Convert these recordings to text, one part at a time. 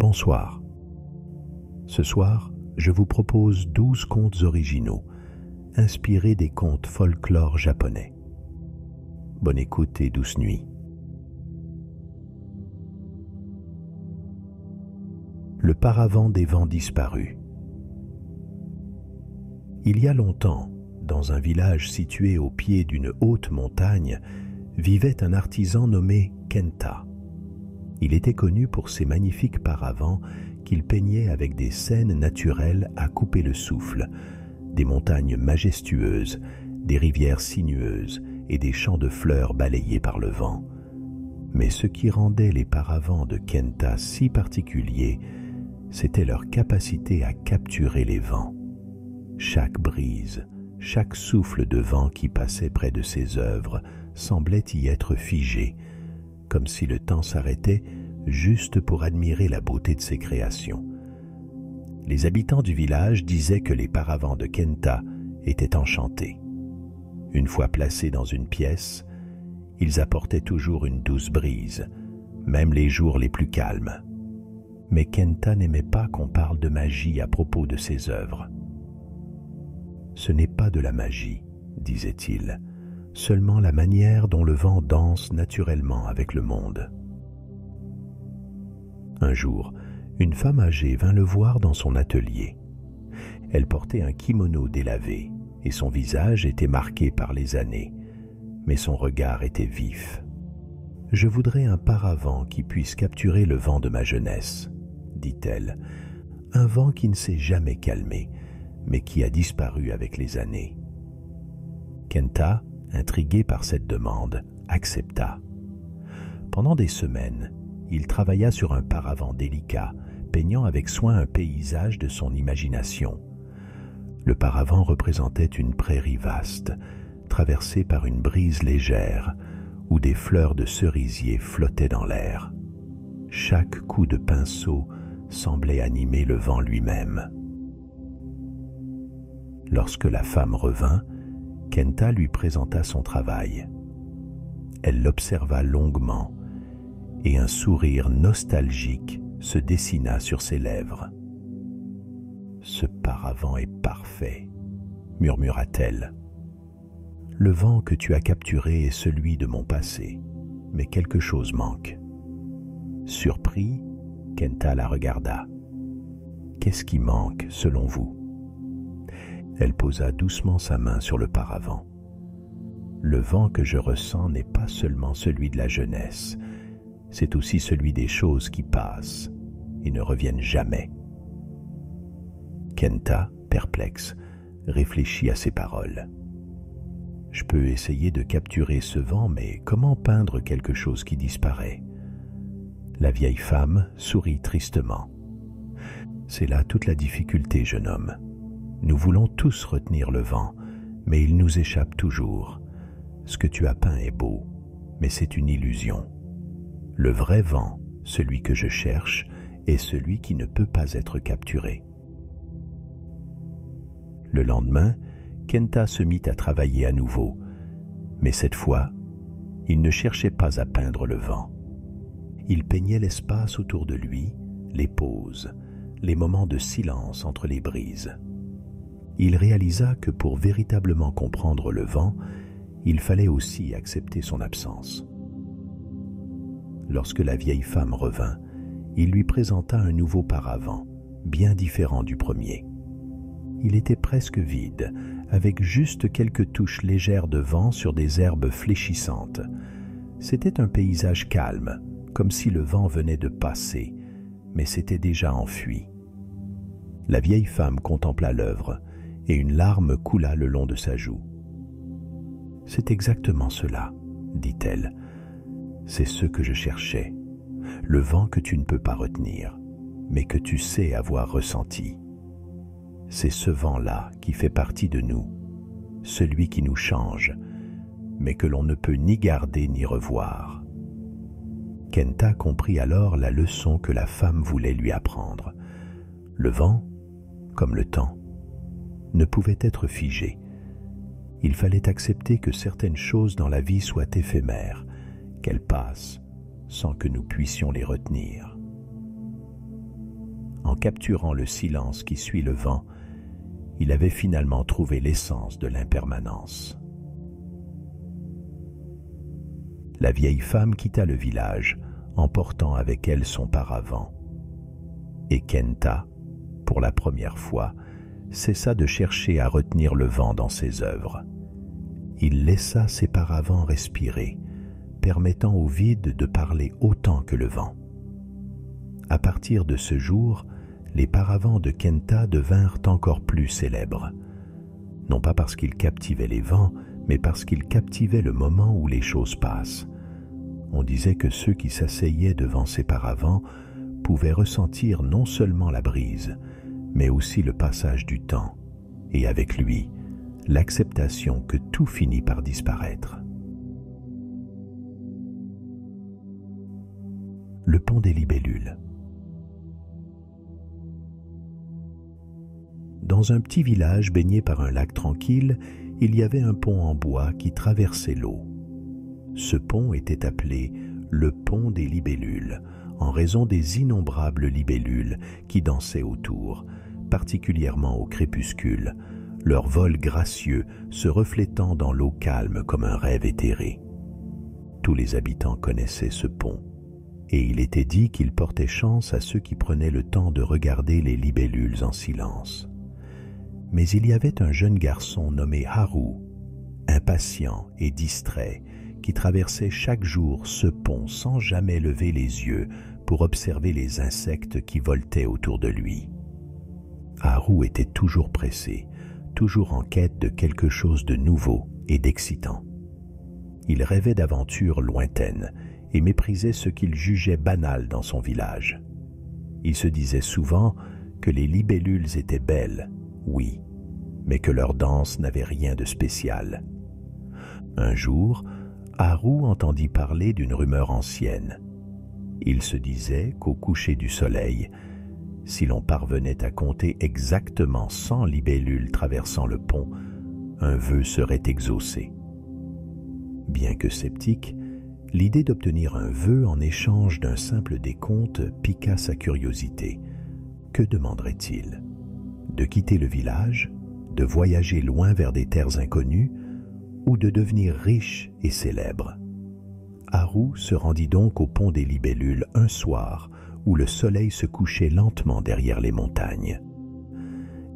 Bonsoir. Ce soir, je vous propose 12 contes originaux, inspirés des contes folklore japonais. Bonne écoute et douce nuit. Le paravent des vents disparus. Il y a longtemps, dans un village situé au pied d'une haute montagne, vivait un artisan nommé Kenta. Il était connu pour ses magnifiques paravents qu'il peignait avec des scènes naturelles à couper le souffle, des montagnes majestueuses, des rivières sinueuses et des champs de fleurs balayés par le vent. Mais ce qui rendait les paravents de Kenta si particuliers, c'était leur capacité à capturer les vents. Chaque brise, chaque souffle de vent qui passait près de ses œuvres semblait y être figé, comme si le temps s'arrêtait juste pour admirer la beauté de ses créations. Les habitants du village disaient que les paravents de Kenta étaient enchantés. Une fois placés dans une pièce, ils apportaient toujours une douce brise, même les jours les plus calmes. Mais Kenta n'aimait pas qu'on parle de magie à propos de ses œuvres. « Ce n'est pas de la magie, » disait-il, « seulement la manière dont le vent danse naturellement avec le monde. » Un jour, une femme âgée vint le voir dans son atelier. Elle portait un kimono délavé et son visage était marqué par les années, mais son regard était vif. « Je voudrais un paravent qui puisse capturer le vent de ma jeunesse, » dit-elle, « un vent qui ne s'est jamais calmé, mais qui a disparu avec les années. » Kenta, intrigué par cette demande, accepta. Pendant des semaines, il travailla sur un paravent délicat, peignant avec soin un paysage de son imagination. Le paravent représentait une prairie vaste, traversée par une brise légère, où des fleurs de cerisier flottaient dans l'air. Chaque coup de pinceau semblait animer le vent lui-même. Lorsque la femme revint, Kenta lui présenta son travail. Elle l'observa longuement et un sourire nostalgique se dessina sur ses lèvres. « Ce paravent est parfait, » murmura-t-elle. « Le vent que tu as capturé est celui de mon passé, mais quelque chose manque. » Surpris, Kenta la regarda. « Qu'est-ce qui manque, selon vous ?» Elle posa doucement sa main sur le paravent. « Le vent que je ressens n'est pas seulement celui de la jeunesse, c'est aussi celui des choses qui passent et ne reviennent jamais. » Kenta, perplexe, réfléchit à ces paroles. « Je peux essayer de capturer ce vent, mais comment peindre quelque chose qui disparaît ?» La vieille femme sourit tristement. « C'est là toute la difficulté, jeune homme. Nous voulons tous retenir le vent, mais il nous échappe toujours. Ce que tu as peint est beau, mais c'est une illusion. Le vrai vent, celui que je cherche, est celui qui ne peut pas être capturé. » Le lendemain, Kenta se mit à travailler à nouveau, mais cette fois, il ne cherchait pas à peindre le vent. Il peignait l'espace autour de lui, les pauses, les moments de silence entre les brises. Il réalisa que pour véritablement comprendre le vent, il fallait aussi accepter son absence. Lorsque la vieille femme revint, il lui présenta un nouveau paravent, bien différent du premier. Il était presque vide, avec juste quelques touches légères de vent sur des herbes fléchissantes. C'était un paysage calme, comme si le vent venait de passer, mais s'était déjà enfui. La vieille femme contempla l'œuvre, et une larme coula le long de sa joue. « C'est exactement cela, » dit-elle. « C'est ce que je cherchais, le vent que tu ne peux pas retenir, mais que tu sais avoir ressenti. C'est ce vent-là qui fait partie de nous, celui qui nous change, mais que l'on ne peut ni garder ni revoir. » Kenta comprit alors la leçon que la femme voulait lui apprendre. Le vent, comme le temps, ne pouvait être figé. Il fallait accepter que certaines choses dans la vie soient éphémères, qu'elles passent sans que nous puissions les retenir. En capturant le silence qui suit le vent, il avait finalement trouvé l'essence de l'impermanence. La vieille femme quitta le village, emportant avec elle son paravent. Et Kenta, pour la première fois, cessa de chercher à retenir le vent dans ses œuvres. Il laissa ses paravents respirer, permettant au vide de parler autant que le vent. À partir de ce jour, les paravents de Kenta devinrent encore plus célèbres. Non pas parce qu'ils captivaient les vents, mais parce qu'ils captivaient le moment où les choses passent. On disait que ceux qui s'asseyaient devant ces paravents pouvaient ressentir non seulement la brise, mais aussi le passage du temps, et avec lui, l'acceptation que tout finit par disparaître. Le pont des libellules. Dans un petit village baigné par un lac tranquille, il y avait un pont en bois qui traversait l'eau. Ce pont était appelé le pont des libellules, en raison des innombrables libellules qui dansaient autour, particulièrement au crépuscule, leur vol gracieux se reflétant dans l'eau calme comme un rêve éthéré. Tous les habitants connaissaient ce pont, et il était dit qu'il portait chance à ceux qui prenaient le temps de regarder les libellules en silence. Mais il y avait un jeune garçon nommé Haru, impatient et distrait, qui traversait chaque jour ce pont sans jamais lever les yeux pour observer les insectes qui voletaient autour de lui. Haru était toujours pressé, toujours en quête de quelque chose de nouveau et d'excitant. Il rêvait d'aventures lointaines et méprisait ce qu'il jugeait banal dans son village. Il se disait souvent que les libellules étaient belles, oui, mais que leur danse n'avait rien de spécial. Un jour, Haru entendit parler d'une rumeur ancienne. Il se disait qu'au coucher du soleil, si l'on parvenait à compter exactement 100 libellules traversant le pont, un vœu serait exaucé. Bien que sceptique, l'idée d'obtenir un vœu en échange d'un simple décompte piqua sa curiosité. Que demanderait-il? De quitter le village, de voyager loin vers des terres inconnues, ou de devenir riche et célèbre? Haru se rendit donc au pont des libellules un soir où le soleil se couchait lentement derrière les montagnes.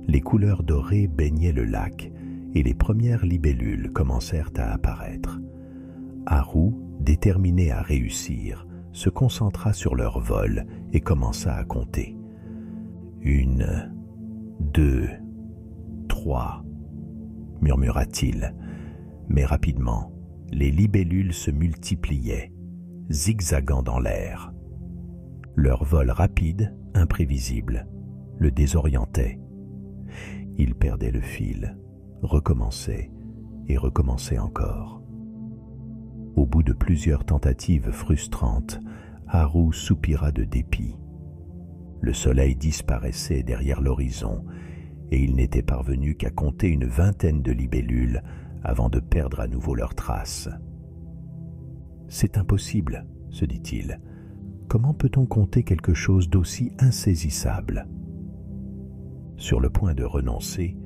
Les couleurs dorées baignaient le lac et les premières libellules commencèrent à apparaître. Haru, déterminé à réussir, se concentra sur leur vol et commença à compter. 1, 2, 3, murmura-t-il. Mais rapidement, les libellules se multipliaient, zigzagant dans l'air. Leur vol rapide, imprévisible, le désorientait. Il perdait le fil, recommençait et recommençait encore. Au bout de plusieurs tentatives frustrantes, Haru soupira de dépit. Le soleil disparaissait derrière l'horizon et il n'était parvenu qu'à compter une vingtaine de libellules avant de perdre à nouveau leurs traces. « C'est impossible, » se dit-il. « Comment peut-on compter quelque chose d'aussi insaisissable ?» Sur le point de renoncer,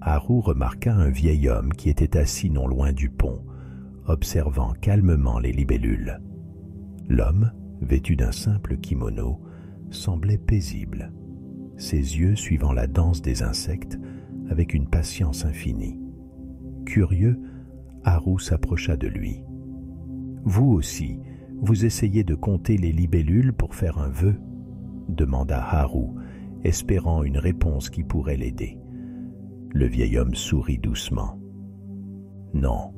Haru remarqua un vieil homme qui était assis non loin du pont, observant calmement les libellules. L'homme, vêtu d'un simple kimono, semblait paisible, ses yeux suivant la danse des insectes avec une patience infinie. Curieux, Haru s'approcha de lui. « Vous aussi, vous essayez de compter les libellules pour faire un vœu ?» demanda Haru, espérant une réponse qui pourrait l'aider. Le vieil homme sourit doucement. « Non,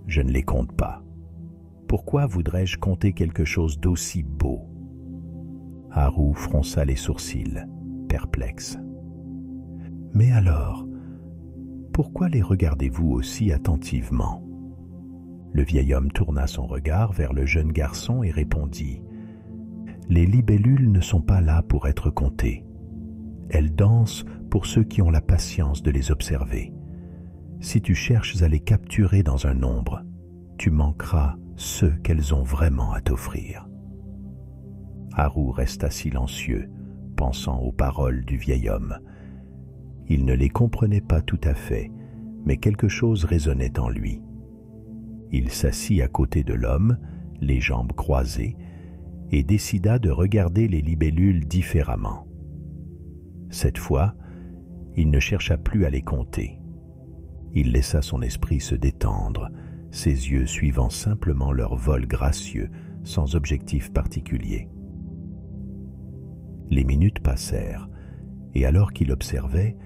je ne les compte pas. Pourquoi voudrais-je compter quelque chose d'aussi beau ?» Haru fronça les sourcils, perplexe. « Mais alors, pourquoi les regardez-vous aussi attentivement ?» Le vieil homme tourna son regard vers le jeune garçon et répondit « Les libellules ne sont pas là pour être comptées. Elles dansent pour ceux qui ont la patience de les observer. Si tu cherches à les capturer dans un nombre, tu manqueras ceux qu'elles ont vraiment à t'offrir. » Haru resta silencieux, pensant aux paroles du vieil homme. Il ne les comprenait pas tout à fait, mais quelque chose résonnait en lui. Il s'assit à côté de l'homme, les jambes croisées, et décida de regarder les libellules différemment. Cette fois, il ne chercha plus à les compter. Il laissa son esprit se détendre, ses yeux suivant simplement leur vol gracieux, sans objectif particulier. Les minutes passèrent, et alors qu'il observait,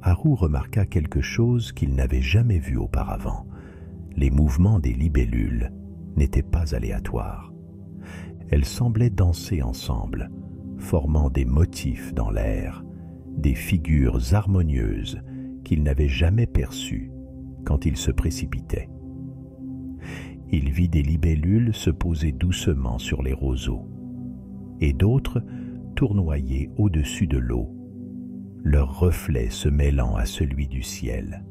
Haru remarqua quelque chose qu'il n'avait jamais vu auparavant. Les mouvements des libellules n'étaient pas aléatoires. Elles semblaient danser ensemble, formant des motifs dans l'air, des figures harmonieuses qu'il n'avait jamais perçues quand il se précipitait. Il vit des libellules se poser doucement sur les roseaux, et d'autres tournoyer au-dessus de l'eau, leur reflet se mêlant à celui du ciel.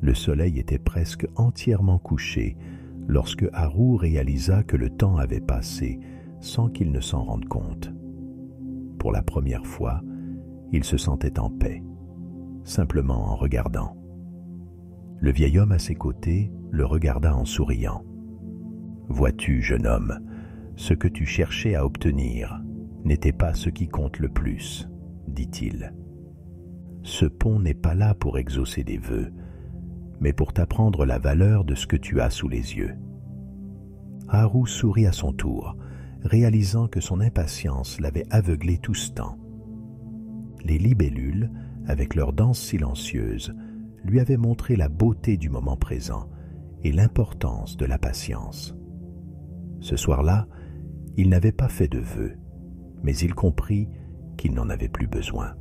Le soleil était presque entièrement couché lorsque Haru réalisa que le temps avait passé sans qu'il ne s'en rende compte. Pour la première fois, il se sentait en paix, simplement en regardant. Le vieil homme à ses côtés le regarda en souriant. « Vois-tu, jeune homme, ce que tu cherchais à obtenir n'était pas ce qui compte le plus, dit-il. Ce pont n'est pas là pour exaucer des vœux, mais pour t'apprendre la valeur de ce que tu as sous les yeux. » Haru sourit à son tour, réalisant que son impatience l'avait aveuglé tout ce temps. Les libellules, avec leurs danses silencieuses, lui avaient montré la beauté du moment présent et l'importance de la patience. Ce soir-là, il n'avait pas fait de vœux, mais il comprit qu'il n'en avait plus besoin.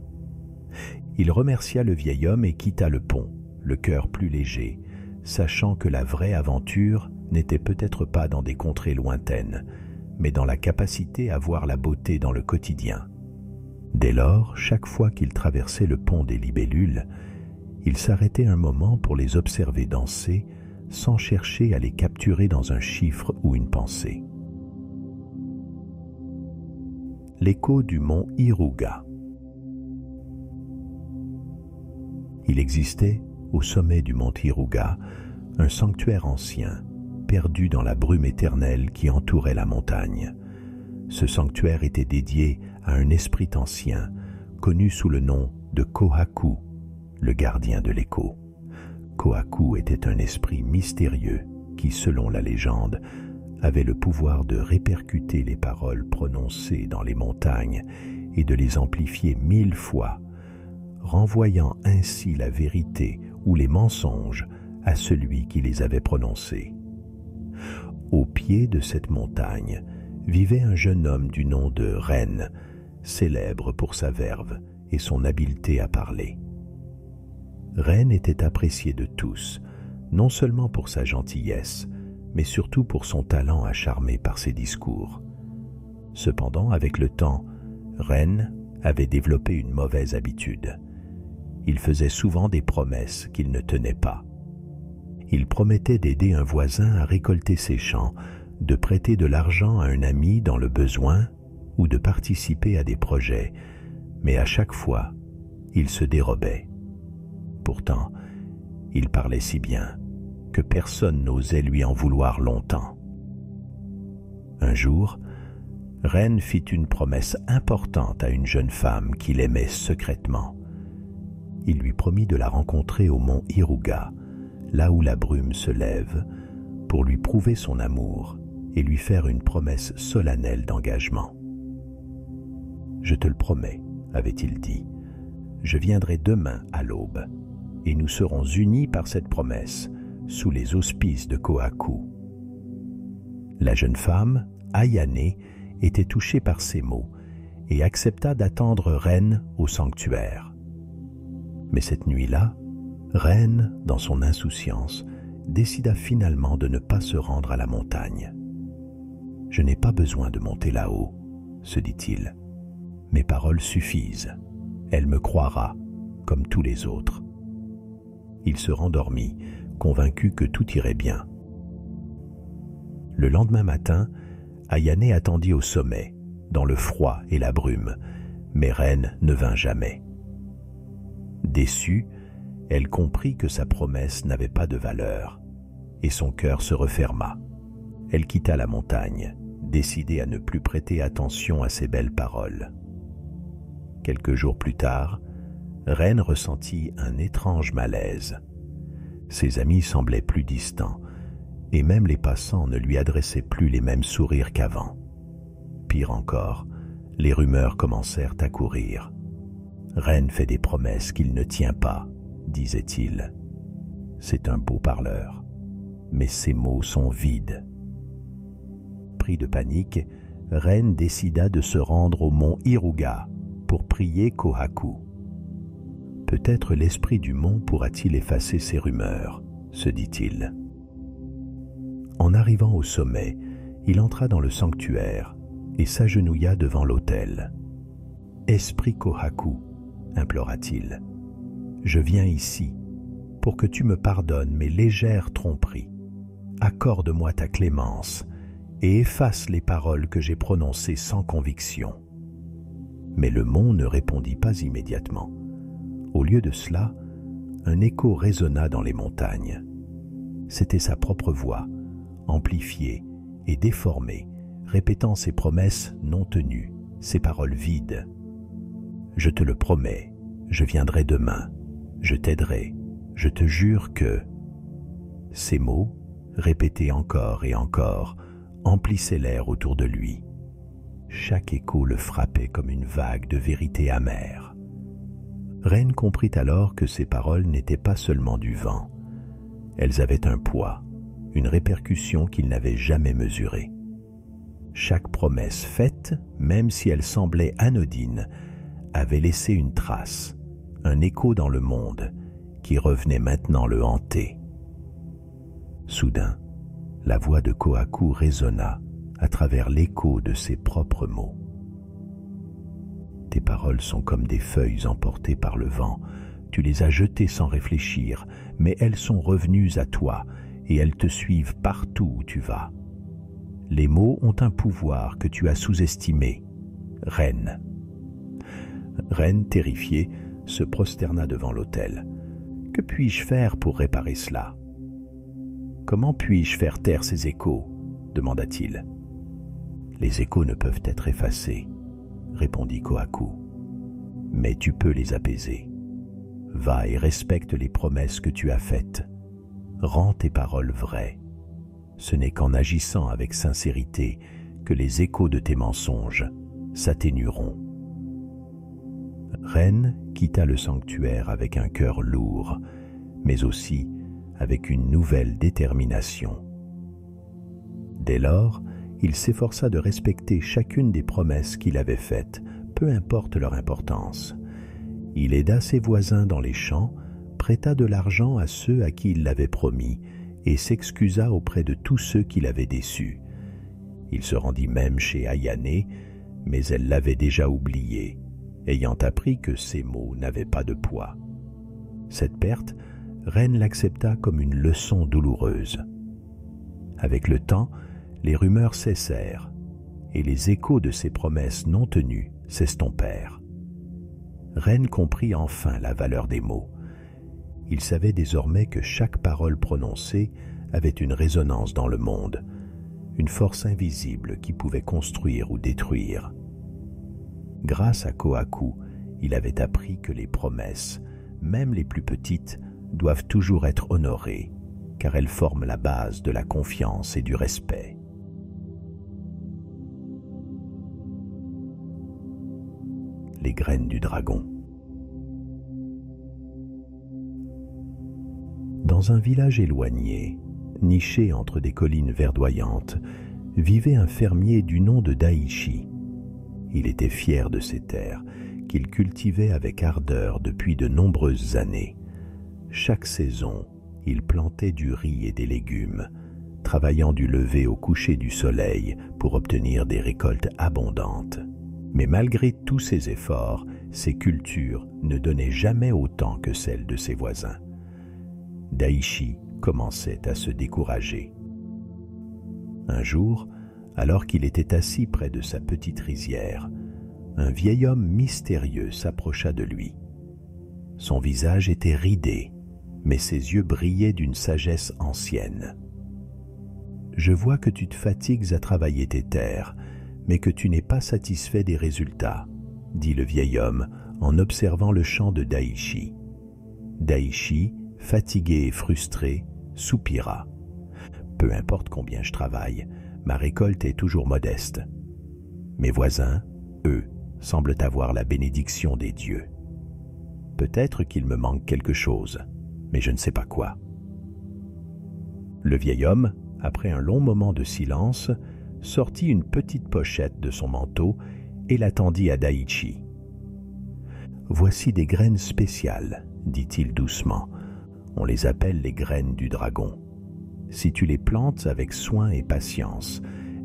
Il remercia le vieil homme et quitta le pont, le cœur plus léger, sachant que la vraie aventure n'était peut-être pas dans des contrées lointaines, mais dans la capacité à voir la beauté dans le quotidien. Dès lors, chaque fois qu'il traversait le pont des libellules, il s'arrêtait un moment pour les observer danser, sans chercher à les capturer dans un chiffre ou une pensée. L'écho du mont Iruga. Il existait, au sommet du mont Iruga, un sanctuaire ancien, perdu dans la brume éternelle qui entourait la montagne. Ce sanctuaire était dédié à un esprit ancien, connu sous le nom de Kohaku, le gardien de l'écho. Kohaku était un esprit mystérieux qui, selon la légende, avait le pouvoir de répercuter les paroles prononcées dans les montagnes et de les amplifier 1000 fois, renvoyant ainsi la vérité ou les mensonges à celui qui les avait prononcés. Au pied de cette montagne vivait un jeune homme du nom de Ren, célèbre pour sa verve et son habileté à parler. Ren était apprécié de tous, non seulement pour sa gentillesse, mais surtout pour son talent à charmer par ses discours. Cependant, avec le temps, Ren avait développé une mauvaise habitude. Il faisait souvent des promesses qu'il ne tenait pas. Il promettait d'aider un voisin à récolter ses champs, de prêter de l'argent à un ami dans le besoin ou de participer à des projets, mais à chaque fois, il se dérobait. Pourtant, il parlait si bien que personne n'osait lui en vouloir longtemps. Un jour, Ren fit une promesse importante à une jeune femme qu'il aimait secrètement. Il lui promit de la rencontrer au mont Iruga, là où la brume se lève, pour lui prouver son amour et lui faire une promesse solennelle d'engagement. « Je te le promets, avait-il dit, je viendrai demain à l'aube, et nous serons unis par cette promesse, sous les auspices de Kohaku. » La jeune femme, Ayane, était touchée par ces mots et accepta d'attendre Ren au sanctuaire. Mais cette nuit-là, Ren, dans son insouciance, décida finalement de ne pas se rendre à la montagne. « Je n'ai pas besoin de monter là-haut, » se dit-il. « Mes paroles suffisent. Elle me croira, comme tous les autres. » Il se rendormit, convaincu que tout irait bien. Le lendemain matin, Ayane attendit au sommet, dans le froid et la brume, mais Ren ne vint jamais. Déçue, elle comprit que sa promesse n'avait pas de valeur, et son cœur se referma. Elle quitta la montagne, décidée à ne plus prêter attention à ses belles paroles. Quelques jours plus tard, Ren ressentit un étrange malaise. Ses amis semblaient plus distants, et même les passants ne lui adressaient plus les mêmes sourires qu'avant. Pire encore, les rumeurs commencèrent à courir. Ren fait des promesses qu'il ne tient pas, disait-il. C'est un beau parleur, mais ses mots sont vides. Pris de panique, Ren décida de se rendre au mont Iruga pour prier Kohaku. Peut-être l'esprit du mont pourra-t-il effacer ces rumeurs, se dit-il. En arrivant au sommet, il entra dans le sanctuaire et s'agenouilla devant l'autel. « Esprit Kohaku, implora-t-il, je viens ici pour que tu me pardonnes mes légères tromperies. Accorde-moi ta clémence et efface les paroles que j'ai prononcées sans conviction. » Mais le mont ne répondit pas immédiatement. Au lieu de cela, un écho résonna dans les montagnes. C'était sa propre voix, amplifiée et déformée, répétant ses promesses non tenues, ses paroles vides. « Je te le promets, je viendrai demain, je t'aiderai, je te jure que… » Ces mots, répétés encore et encore, emplissaient l'air autour de lui. Chaque écho le frappait comme une vague de vérité amère. Ren comprit alors que ces paroles n'étaient pas seulement du vent. Elles avaient un poids, une répercussion qu'il n'avait jamais mesurée. Chaque promesse faite, même si elle semblait anodine, avait laissé une trace, un écho dans le monde qui revenait maintenant le hanter. Soudain, la voix de Kohaku résonna à travers l'écho de ses propres mots. « Tes paroles sont comme des feuilles emportées par le vent. Tu les as jetées sans réfléchir, mais elles sont revenues à toi et elles te suivent partout où tu vas. Les mots ont un pouvoir que tu as sous-estimé. Ren. » Ren, terrifié, se prosterna devant l'autel. « Que puis-je faire pour réparer cela ? » « Comment puis-je faire taire ces échos ?» demanda-t-il. « Les échos ne peuvent être effacés, » répondit Kohaku. « Mais tu peux les apaiser. Va et respecte les promesses que tu as faites. Rends tes paroles vraies. Ce n'est qu'en agissant avec sincérité que les échos de tes mensonges s'atténueront. » Ren quitta le sanctuaire avec un cœur lourd, mais aussi avec une nouvelle détermination. Dès lors, il s'efforça de respecter chacune des promesses qu'il avait faites, peu importe leur importance. Il aida ses voisins dans les champs, prêta de l'argent à ceux à qui il l'avait promis et s'excusa auprès de tous ceux qui l'avaient déçu. Il se rendit même chez Ayane, mais elle l'avait déjà oublié, ayant appris que ses mots n'avaient pas de poids. Cette perte, Ren l'accepta comme une leçon douloureuse. Avec le temps, les rumeurs cessèrent et les échos de ses promesses non tenues s'estompèrent. Ren comprit enfin la valeur des mots. Il savait désormais que chaque parole prononcée avait une résonance dans le monde, une force invisible qui pouvait construire ou détruire. Grâce à Kohaku, il avait appris que les promesses, même les plus petites, doivent toujours être honorées, car elles forment la base de la confiance et du respect. Les graines du dragon. Dans un village éloigné, niché entre des collines verdoyantes, vivait un fermier du nom de Daichi. Il était fier de ses terres, qu'il cultivait avec ardeur depuis de nombreuses années. Chaque saison, il plantait du riz et des légumes, travaillant du lever au coucher du soleil pour obtenir des récoltes abondantes. Mais malgré tous ses efforts, ses cultures ne donnaient jamais autant que celles de ses voisins. Daichi commençait à se décourager. Un jour, Alors qu'il était assis près de sa petite rizière, un vieil homme mystérieux s'approcha de lui. Son visage était ridé, mais ses yeux brillaient d'une sagesse ancienne. « Je vois que tu te fatigues à travailler tes terres, mais que tu n'es pas satisfait des résultats, » dit le vieil homme en observant le champ de Daichi. Daichi, fatigué et frustré, soupira. « Peu importe combien je travaille, ma récolte est toujours modeste. Mes voisins, eux, semblent avoir la bénédiction des dieux. Peut-être qu'il me manque quelque chose, mais je ne sais pas quoi. » Le vieil homme, après un long moment de silence, sortit une petite pochette de son manteau et la tendit à Daichi. « Voici des graines spéciales, dit-il doucement. On les appelle les graines du dragon. Si tu les plantes avec soin et patience,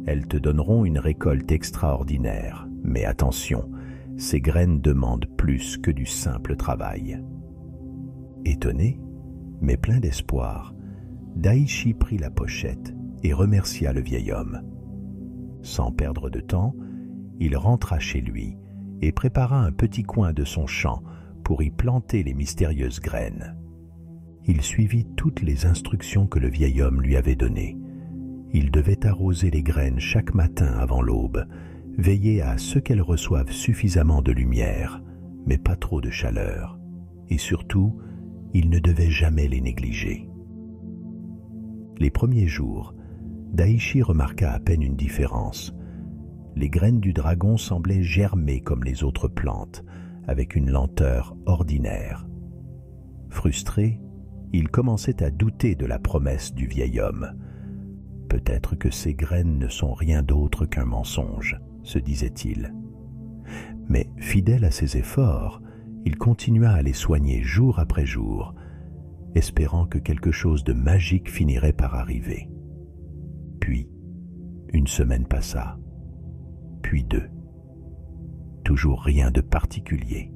elles te donneront une récolte extraordinaire. Mais attention, ces graines demandent plus que du simple travail. » Étonné, mais plein d'espoir, Daichi prit la pochette et remercia le vieil homme. Sans perdre de temps, il rentra chez lui et prépara un petit coin de son champ pour y planter les mystérieuses graines. Il suivit toutes les instructions que le vieil homme lui avait données. Il devait arroser les graines chaque matin avant l'aube, veiller à ce qu'elles reçoivent suffisamment de lumière, mais pas trop de chaleur, et surtout, il ne devait jamais les négliger. Les premiers jours, Daichi remarqua à peine une différence. Les graines du dragon semblaient germer comme les autres plantes, avec une lenteur ordinaire. Frustré, il commençait à douter de la promesse du vieil homme. « Peut-être que ces graines ne sont rien d'autre qu'un mensonge, » se disait-il. Mais fidèle à ses efforts, il continua à les soigner jour après jour, espérant que quelque chose de magique finirait par arriver. Puis, une semaine passa, puis 2. Toujours rien de particulier.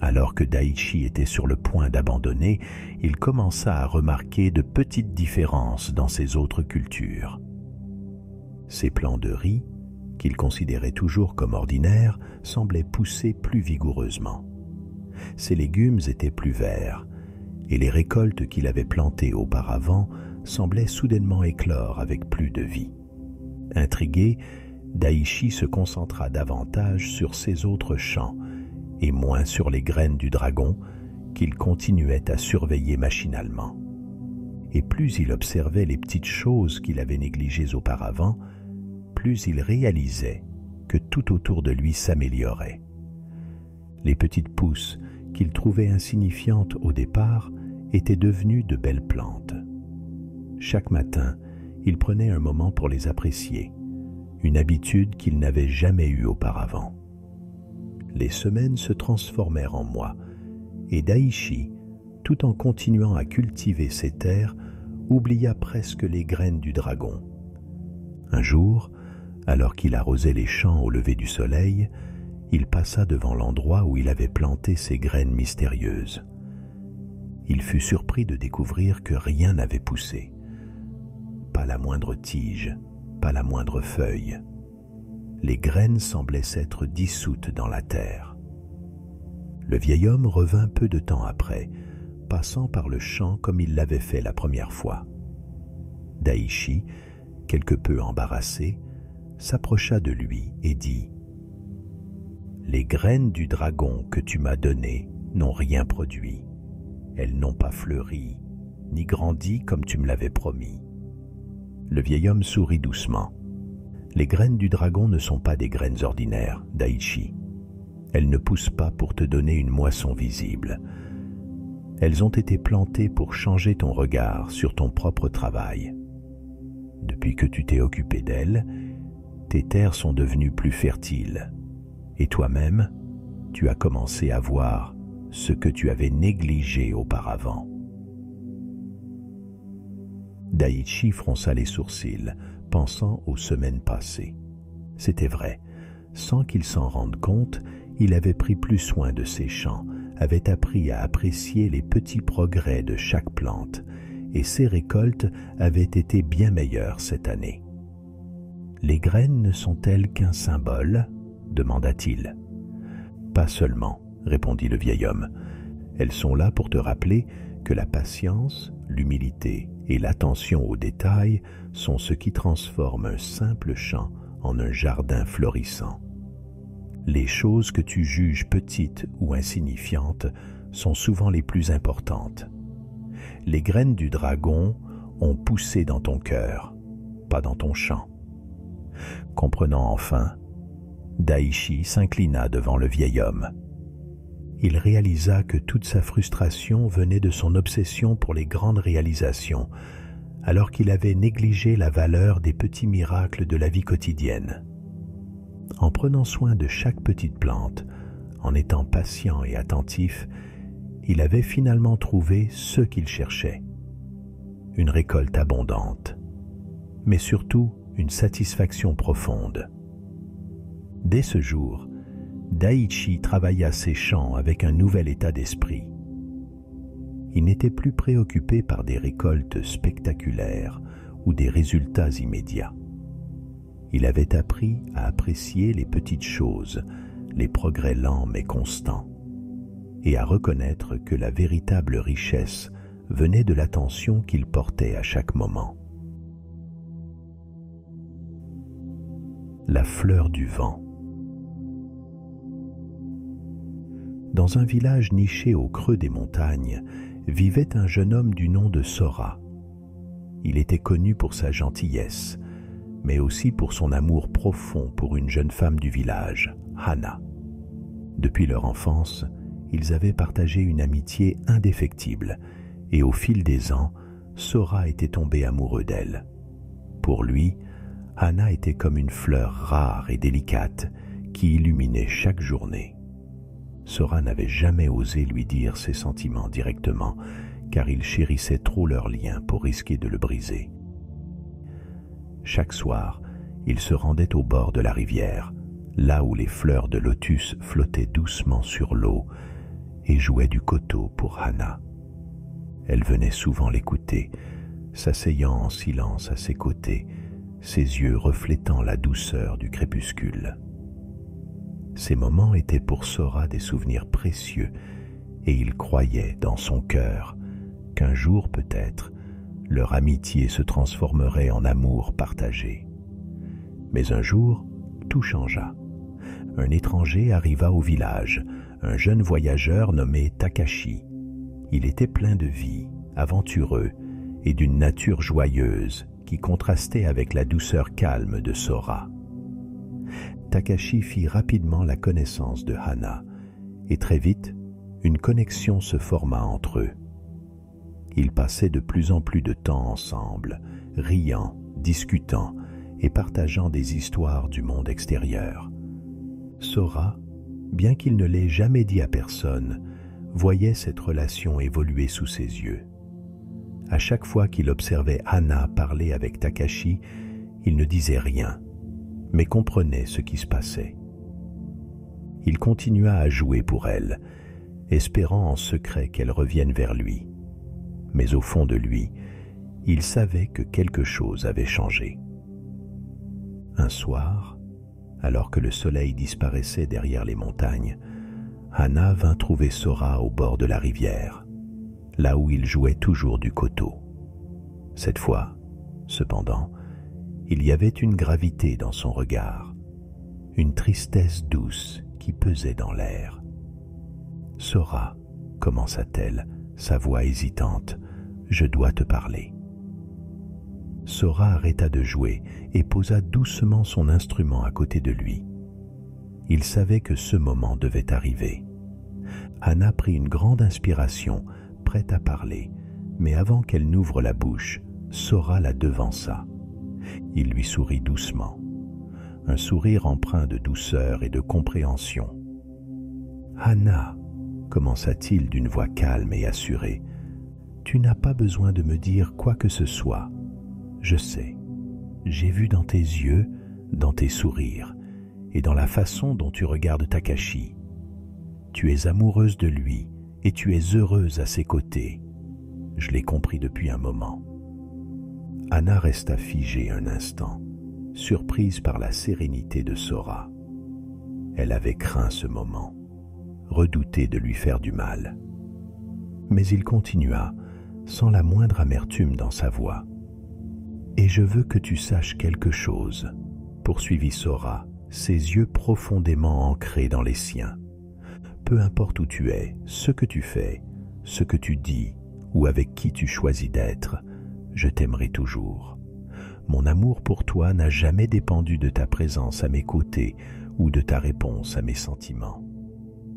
Alors que Daichi était sur le point d'abandonner, il commença à remarquer de petites différences dans ses autres cultures. Ses plants de riz, qu'il considérait toujours comme ordinaires, semblaient pousser plus vigoureusement. Ses légumes étaient plus verts, et les récoltes qu'il avait plantées auparavant semblaient soudainement éclore avec plus de vie. Intrigué, Daichi se concentra davantage sur ses autres champs et moins sur les graines du dragon qu'il continuait à surveiller machinalement. Et plus il observait les petites choses qu'il avait négligées auparavant, plus il réalisait que tout autour de lui s'améliorait. Les petites pousses qu'il trouvait insignifiantes au départ étaient devenues de belles plantes. Chaque matin, il prenait un moment pour les apprécier, une habitude qu'il n'avait jamais eue auparavant. Les semaines se transformèrent en mois, et Daichi, tout en continuant à cultiver ses terres, oublia presque les graines du dragon. Un jour, alors qu'il arrosait les champs au lever du soleil, il passa devant l'endroit où il avait planté ses graines mystérieuses. Il fut surpris de découvrir que rien n'avait poussé. Pas la moindre tige, pas la moindre feuille. Les graines semblaient s'être dissoutes dans la terre. Le vieil homme revint peu de temps après, passant par le champ comme il l'avait fait la première fois. Daichi, quelque peu embarrassé, s'approcha de lui et dit « Les graines du dragon que tu m'as données n'ont rien produit. Elles n'ont pas fleuri, ni grandi comme tu me l'avais promis. » Le vieil homme sourit doucement. « Les graines du dragon ne sont pas des graines ordinaires, Daichi. Elles ne poussent pas pour te donner une moisson visible. Elles ont été plantées pour changer ton regard sur ton propre travail. Depuis que tu t'es occupé d'elles, tes terres sont devenues plus fertiles, et toi-même, tu as commencé à voir ce que tu avais négligé auparavant. » Daichi fronça les sourcils, pensant aux semaines passées. C'était vrai, sans qu'il s'en rende compte, il avait pris plus soin de ses champs, avait appris à apprécier les petits progrès de chaque plante, et ses récoltes avaient été bien meilleures cette année. Les graines ne sont-elles qu'un symbole ? demanda-t-il. Pas seulement, répondit le vieil homme. Elles sont là pour te rappeler que la patience, l'humilité et l'attention aux détails sont ce qui transforme un simple champ en un jardin florissant. Les choses que tu juges petites ou insignifiantes sont souvent les plus importantes. Les graines du dragon ont poussé dans ton cœur, pas dans ton champ. Comprenant enfin, Daichi s'inclina devant le vieil homme. Il réalisa que toute sa frustration venait de son obsession pour les grandes réalisations, alors qu'il avait négligé la valeur des petits miracles de la vie quotidienne. En prenant soin de chaque petite plante, en étant patient et attentif, il avait finalement trouvé ce qu'il cherchait. Une récolte abondante, mais surtout une satisfaction profonde. Dès ce jour, Daichi travailla ses champs avec un nouvel état d'esprit. Il n'était plus préoccupé par des récoltes spectaculaires ou des résultats immédiats. Il avait appris à apprécier les petites choses, les progrès lents mais constants, et à reconnaître que la véritable richesse venait de l'attention qu'il portait à chaque moment. La fleur du vent. Dans un village niché au creux des montagnes, vivait un jeune homme du nom de Sora. Il était connu pour sa gentillesse, mais aussi pour son amour profond pour une jeune femme du village, Hana. Depuis leur enfance, ils avaient partagé une amitié indéfectible, et au fil des ans, Sora était tombé amoureux d'elle. Pour lui, Hana était comme une fleur rare et délicate qui illuminait chaque journée. Sora n'avait jamais osé lui dire ses sentiments directement, car il chérissait trop leur lien pour risquer de le briser. Chaque soir, il se rendait au bord de la rivière, là où les fleurs de lotus flottaient doucement sur l'eau, et jouait du koto pour Hana. Elle venait souvent l'écouter, s'asseyant en silence à ses côtés, ses yeux reflétant la douceur du crépuscule. Ces moments étaient pour Sora des souvenirs précieux, et il croyait dans son cœur qu'un jour peut-être, leur amitié se transformerait en amour partagé. Mais un jour, tout changea. Un étranger arriva au village, un jeune voyageur nommé Takashi. Il était plein de vie, aventureux et d'une nature joyeuse qui contrastait avec la douceur calme de Sora. Takashi fit rapidement la connaissance de Hana, et très vite, une connexion se forma entre eux. Ils passaient de plus en plus de temps ensemble, riant, discutant et partageant des histoires du monde extérieur. Sora, bien qu'il ne l'ait jamais dit à personne, voyait cette relation évoluer sous ses yeux. À chaque fois qu'il observait Hana parler avec Takashi, il ne disait rien, mais comprenait ce qui se passait. Il continua à jouer pour elle, espérant en secret qu'elle revienne vers lui. Mais au fond de lui, il savait que quelque chose avait changé. Un soir, alors que le soleil disparaissait derrière les montagnes, Hana vint trouver Sora au bord de la rivière, là où il jouait toujours du koto. Cette fois, cependant, il y avait une gravité dans son regard, une tristesse douce qui pesait dans l'air. « Sora, commença-t-elle, sa voix hésitante, je dois te parler. » Sora arrêta de jouer et posa doucement son instrument à côté de lui. Il savait que ce moment devait arriver. Hana prit une grande inspiration, prête à parler, mais avant qu'elle n'ouvre la bouche, Sora la devança. Il lui sourit doucement, un sourire empreint de douceur et de compréhension. « Hana, commença-t-il d'une voix calme et assurée, tu n'as pas besoin de me dire quoi que ce soit. Je sais, j'ai vu dans tes yeux, dans tes sourires, et dans la façon dont tu regardes Takashi. Tu es amoureuse de lui et tu es heureuse à ses côtés. Je l'ai compris depuis un moment. » Hana resta figée un instant, surprise par la sérénité de Sora. Elle avait craint ce moment, redouté de lui faire du mal. Mais il continua, sans la moindre amertume dans sa voix. « Et je veux que tu saches quelque chose, » poursuivit Sora, ses yeux profondément ancrés dans les siens. « Peu importe où tu es, ce que tu fais, ce que tu dis ou avec qui tu choisis d'être, je t'aimerai toujours. Mon amour pour toi n'a jamais dépendu de ta présence à mes côtés ou de ta réponse à mes sentiments.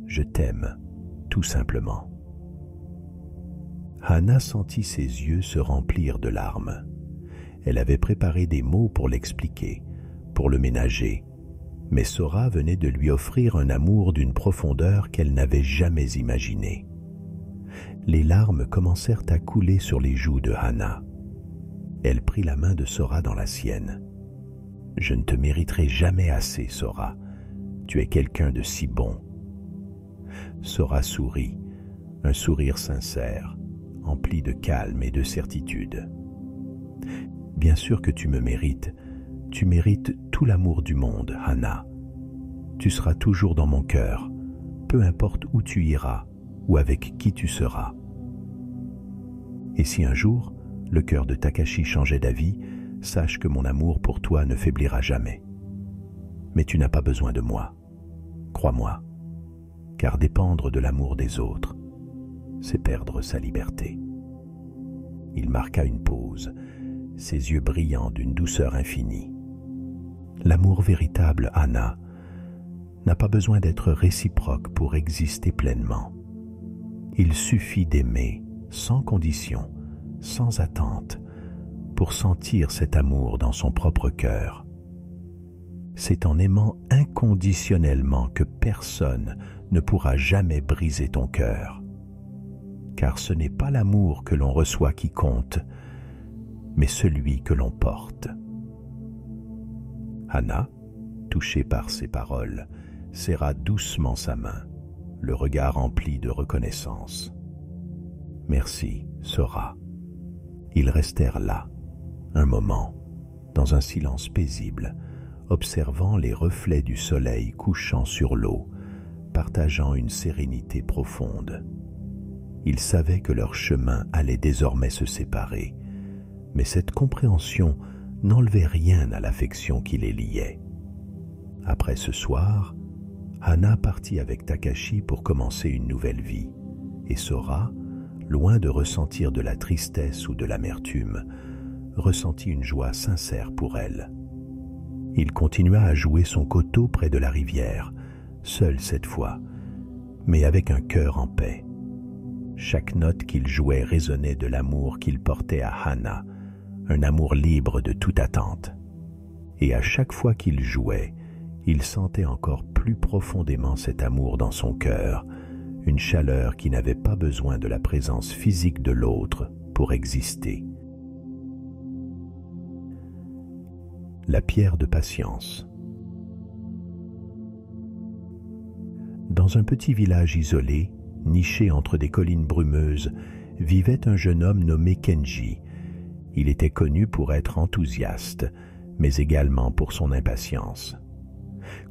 Je t'aime, tout simplement. » Hana sentit ses yeux se remplir de larmes. Elle avait préparé des mots pour l'expliquer, pour le ménager, mais Sora venait de lui offrir un amour d'une profondeur qu'elle n'avait jamais imaginée. Les larmes commencèrent à couler sur les joues de Hana. Elle prit la main de Sora dans la sienne. « Je ne te mériterai jamais assez, Sora. Tu es quelqu'un de si bon. » Sora sourit, un sourire sincère, empli de calme et de certitude. « Bien sûr que tu me mérites. Tu mérites tout l'amour du monde, Hana. Tu seras toujours dans mon cœur, peu importe où tu iras ou avec qui tu seras. » Et si un jour, le cœur de Takashi changeait d'avis, sache que mon amour pour toi ne faiblira jamais. Mais tu n'as pas besoin de moi. Crois-moi, car dépendre de l'amour des autres, c'est perdre sa liberté. Il marqua une pause, ses yeux brillants d'une douceur infinie. L'amour véritable, Hana, n'a pas besoin d'être réciproque pour exister pleinement. Il suffit d'aimer sans condition, sans attente, pour sentir cet amour dans son propre cœur. C'est en aimant inconditionnellement que personne ne pourra jamais briser ton cœur. Car ce n'est pas l'amour que l'on reçoit qui compte, mais celui que l'on porte. Hana, touchée par ces paroles, serra doucement sa main, le regard empli de reconnaissance. « Merci, Sora. » Ils restèrent là, un moment, dans un silence paisible, observant les reflets du soleil couchant sur l'eau, partageant une sérénité profonde. Ils savaient que leur chemin allait désormais se séparer, mais cette compréhension n'enlevait rien à l'affection qui les liait. Après ce soir, Hana partit avec Takashi pour commencer une nouvelle vie, et Sora, loin de ressentir de la tristesse ou de l'amertume, ressentit une joie sincère pour elle. Il continua à jouer son koto près de la rivière, seul cette fois, mais avec un cœur en paix. Chaque note qu'il jouait résonnait de l'amour qu'il portait à Hana, un amour libre de toute attente. Et à chaque fois qu'il jouait, il sentait encore plus profondément cet amour dans son cœur, une chaleur qui n'avait pas besoin de la présence physique de l'autre pour exister. La pierre de patience. Dans un petit village isolé, niché entre des collines brumeuses, vivait un jeune homme nommé Kenji. Il était connu pour être enthousiaste, mais également pour son impatience.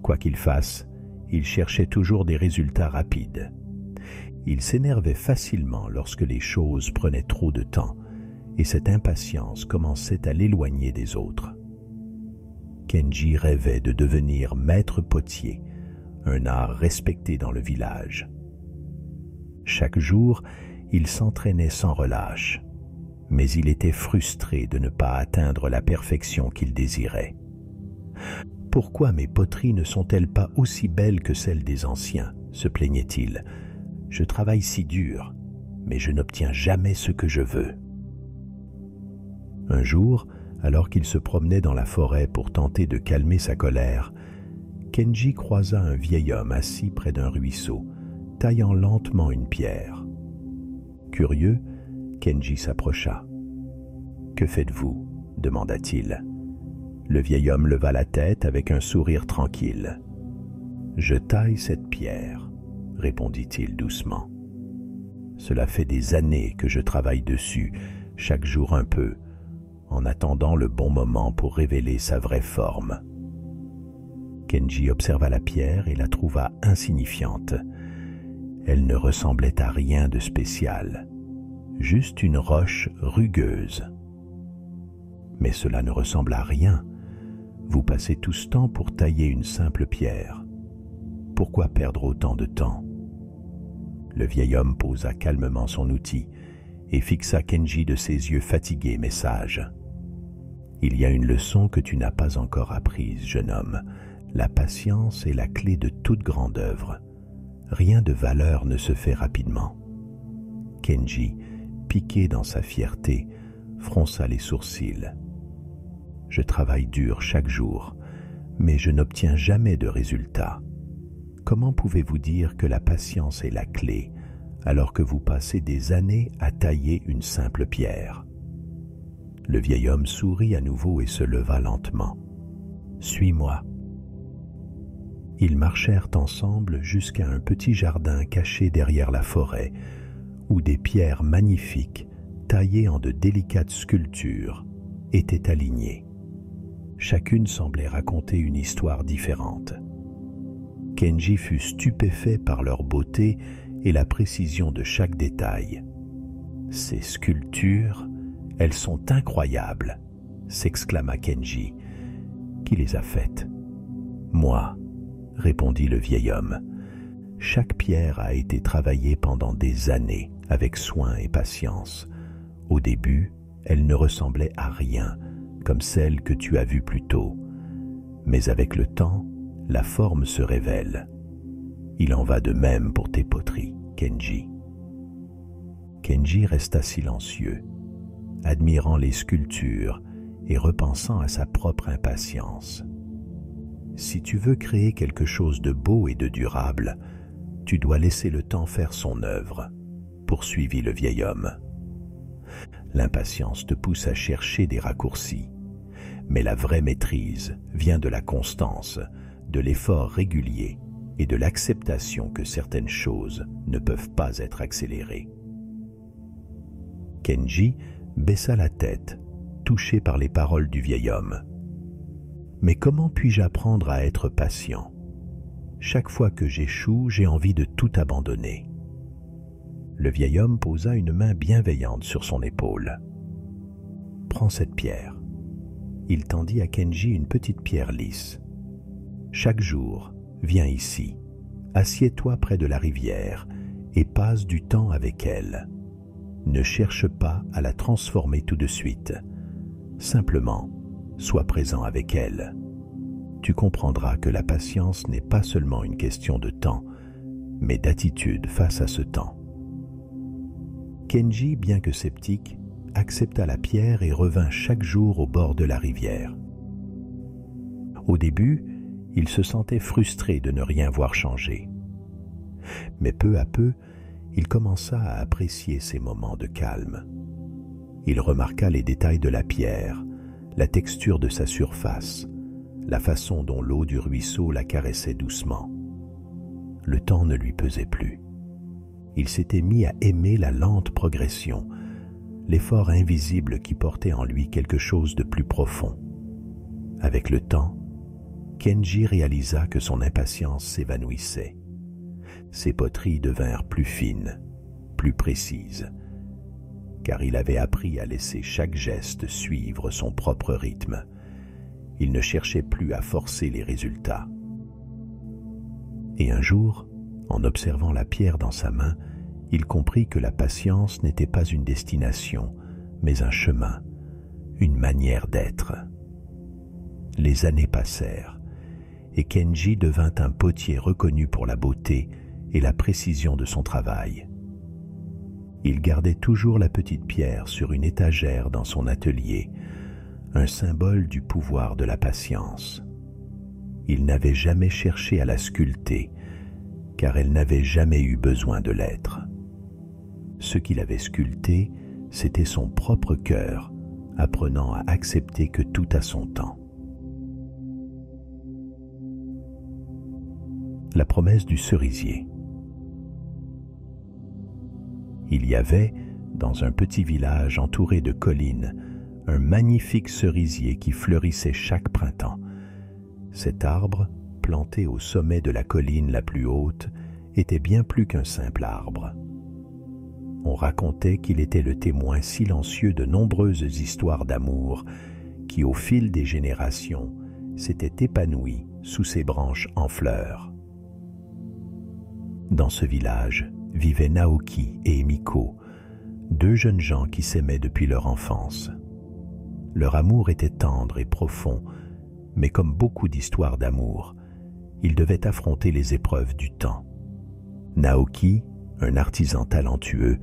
Quoi qu'il fasse, il cherchait toujours des résultats rapides. Il s'énervait facilement lorsque les choses prenaient trop de temps, et cette impatience commençait à l'éloigner des autres. Kenji rêvait de devenir maître potier, un art respecté dans le village. Chaque jour, il s'entraînait sans relâche, mais il était frustré de ne pas atteindre la perfection qu'il désirait. « Pourquoi mes poteries ne sont-elles pas aussi belles que celles des anciens ?» se plaignait-il. « Je travaille si dur, mais je n'obtiens jamais ce que je veux. » Un jour, alors qu'il se promenait dans la forêt pour tenter de calmer sa colère, Kenji croisa un vieil homme assis près d'un ruisseau, taillant lentement une pierre. Curieux, Kenji s'approcha. « Que faites-vous » demanda-t-il. Le vieil homme leva la tête avec un sourire tranquille. « Je taille cette pierre » répondit-il doucement. « Cela fait des années que je travaille dessus, chaque jour un peu, en attendant le bon moment pour révéler sa vraie forme. Kenji observa la pierre et la trouva insignifiante. Elle ne ressemblait à rien de spécial, juste une roche rugueuse. Mais cela ne ressemble à rien. Vous passez tout ce temps pour tailler une simple pierre. Pourquoi perdre autant de temps? Le vieil homme posa calmement son outil et fixa Kenji de ses yeux fatigués mais sages. Il y a une leçon que tu n'as pas encore apprise, jeune homme. La patience est la clé de toute grande œuvre. Rien de valeur ne se fait rapidement. Kenji, piqué dans sa fierté, fronça les sourcils. Je travaille dur chaque jour, mais je n'obtiens jamais de résultat. Comment pouvez-vous dire que la patience est la clé, alors que vous passez des années à tailler une simple pierre? Le vieil homme sourit à nouveau et se leva lentement. « Suis-moi. » Ils marchèrent ensemble jusqu'à un petit jardin caché derrière la forêt, où des pierres magnifiques, taillées en de délicates sculptures, étaient alignées. Chacune semblait raconter une histoire différente. Kenji fut stupéfait par leur beauté et la précision de chaque détail. « Ces sculptures, elles sont incroyables !» s'exclama Kenji. « Qui les a faites ?»« Moi », répondit le vieil homme. « Chaque pierre a été travaillée pendant des années avec soin et patience. Au début, elle ne ressemblait à rien, comme celle que tu as vue plus tôt. Mais avec le temps, la forme se révèle. Il en va de même pour tes poteries, Kenji. » Kenji resta silencieux, admirant les sculptures et repensant à sa propre impatience. « Si tu veux créer quelque chose de beau et de durable, tu dois laisser le temps faire son œuvre, » poursuivit le vieil homme. L'impatience te pousse à chercher des raccourcis, mais la vraie maîtrise vient de la constance, de l'effort régulier et de l'acceptation que certaines choses ne peuvent pas être accélérées. Kenji baissa la tête, touché par les paroles du vieil homme. « Mais comment puis-je apprendre à être patient? Chaque fois que j'échoue, j'ai envie de tout abandonner. » Le vieil homme posa une main bienveillante sur son épaule. « Prends cette pierre. » Il tendit à Kenji une petite pierre lisse. « Chaque jour, viens ici, assieds-toi près de la rivière et passe du temps avec elle. Ne cherche pas à la transformer tout de suite. Simplement, sois présent avec elle. Tu comprendras que la patience n'est pas seulement une question de temps, mais d'attitude face à ce temps. » Kenji, bien que sceptique, accepta la pierre et revint chaque jour au bord de la rivière. Au début, il se sentait frustré de ne rien voir changer. Mais peu à peu, il commença à apprécier ces moments de calme. Il remarqua les détails de la pierre, la texture de sa surface, la façon dont l'eau du ruisseau la caressait doucement. Le temps ne lui pesait plus. Il s'était mis à aimer la lente progression, l'effort invisible qui portait en lui quelque chose de plus profond. Avec le temps, Kenji réalisa que son impatience s'évanouissait. Ses poteries devinrent plus fines, plus précises, car il avait appris à laisser chaque geste suivre son propre rythme. Il ne cherchait plus à forcer les résultats. Et un jour, en observant la pierre dans sa main, il comprit que la patience n'était pas une destination, mais un chemin, une manière d'être. Les années passèrent, et Kenji devint un potier reconnu pour la beauté et la précision de son travail. Il gardait toujours la petite pierre sur une étagère dans son atelier, un symbole du pouvoir de la patience. Il n'avait jamais cherché à la sculpter, car elle n'avait jamais eu besoin de l'être. Ce qu'il avait sculpté, c'était son propre cœur, apprenant à accepter que tout a son temps. La promesse du cerisier. Il y avait, dans un petit village entouré de collines, un magnifique cerisier qui fleurissait chaque printemps. Cet arbre, planté au sommet de la colline la plus haute, était bien plus qu'un simple arbre. On racontait qu'il était le témoin silencieux de nombreuses histoires d'amour qui, au fil des générations, s'étaient épanouies sous ses branches en fleurs. Dans ce village vivaient Naoki et Emiko, deux jeunes gens qui s'aimaient depuis leur enfance. Leur amour était tendre et profond, mais comme beaucoup d'histoires d'amour, ils devaient affronter les épreuves du temps. Naoki, un artisan talentueux,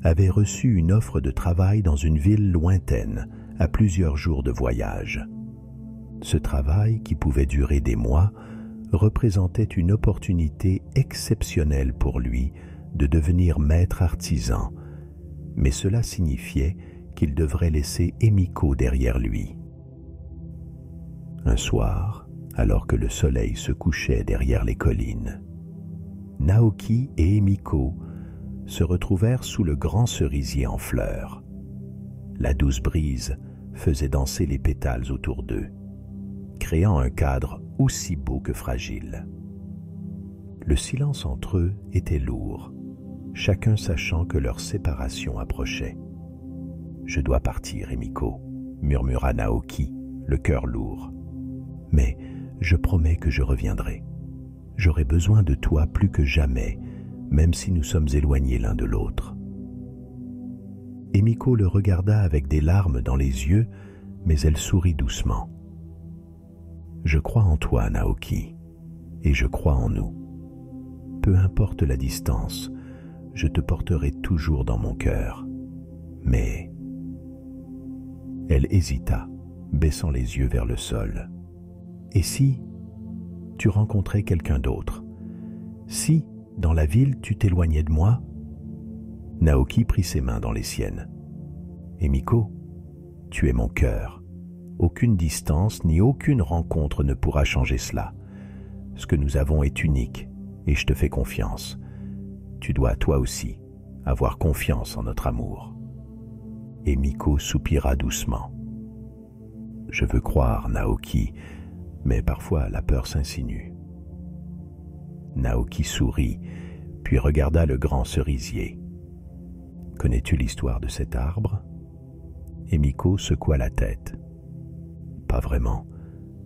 avait reçu une offre de travail dans une ville lointaine, à plusieurs jours de voyage. Ce travail, qui pouvait durer des mois, représentait une opportunité exceptionnelle pour lui de devenir maître artisan, mais cela signifiait qu'il devrait laisser Emiko derrière lui. Un soir, alors que le soleil se couchait derrière les collines, Naoki et Emiko se retrouvèrent sous le grand cerisier en fleurs. La douce brise faisait danser les pétales autour d'eux, créant un cadre aussi beau que fragile. Le silence entre eux était lourd, chacun sachant que leur séparation approchait. « Je dois partir, Emiko » murmura Naoki, le cœur lourd. « Mais je promets que je reviendrai. J'aurai besoin de toi plus que jamais, même si nous sommes éloignés l'un de l'autre. » Emiko le regarda avec des larmes dans les yeux, mais elle sourit doucement. « Je crois en toi, Naoki, et je crois en nous. Peu importe la distance, je te porterai toujours dans mon cœur. Mais... » Elle hésita, baissant les yeux vers le sol. « Et si tu rencontrais quelqu'un d'autre? Si, dans la ville, tu t'éloignais de moi ?» Naoki prit ses mains dans les siennes. « Emiko, tu es mon cœur. Aucune distance ni aucune rencontre ne pourra changer cela. Ce que nous avons est unique, et je te fais confiance. Tu dois, toi aussi, avoir confiance en notre amour. » Emiko soupira doucement. « Je veux croire, Naoki, mais parfois la peur s'insinue. » Naoki sourit, puis regarda le grand cerisier. « Connais-tu l'histoire de cet arbre ?» Emiko secoua la tête. « Pas vraiment.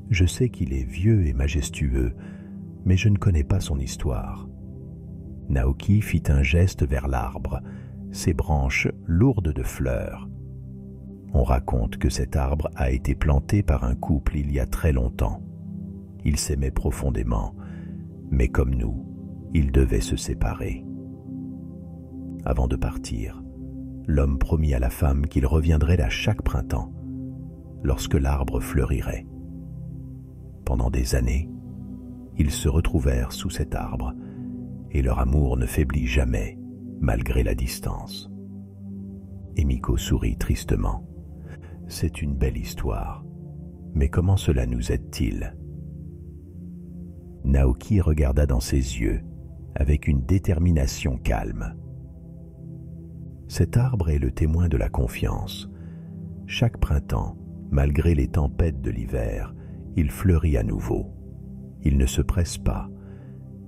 Je sais qu'il est vieux et majestueux, mais je ne connais pas son histoire. » Naoki fit un geste vers l'arbre, ses branches lourdes de fleurs. On raconte que cet arbre a été planté par un couple il y a très longtemps. Ils s'aimaient profondément, mais comme nous, ils devaient se séparer. Avant de partir, l'homme promit à la femme qu'il reviendrait à chaque printemps, lorsque l'arbre fleurirait. Pendant des années, ils se retrouvèrent sous cet arbre, et leur amour ne faiblit jamais, malgré la distance. Emiko sourit tristement. « C'est une belle histoire, mais comment cela nous aide-t-il » Naoki regarda dans ses yeux, avec une détermination calme. « Cet arbre est le témoin de la confiance. Chaque printemps, malgré les tempêtes de l'hiver, il fleurit à nouveau. Il ne se presse pas,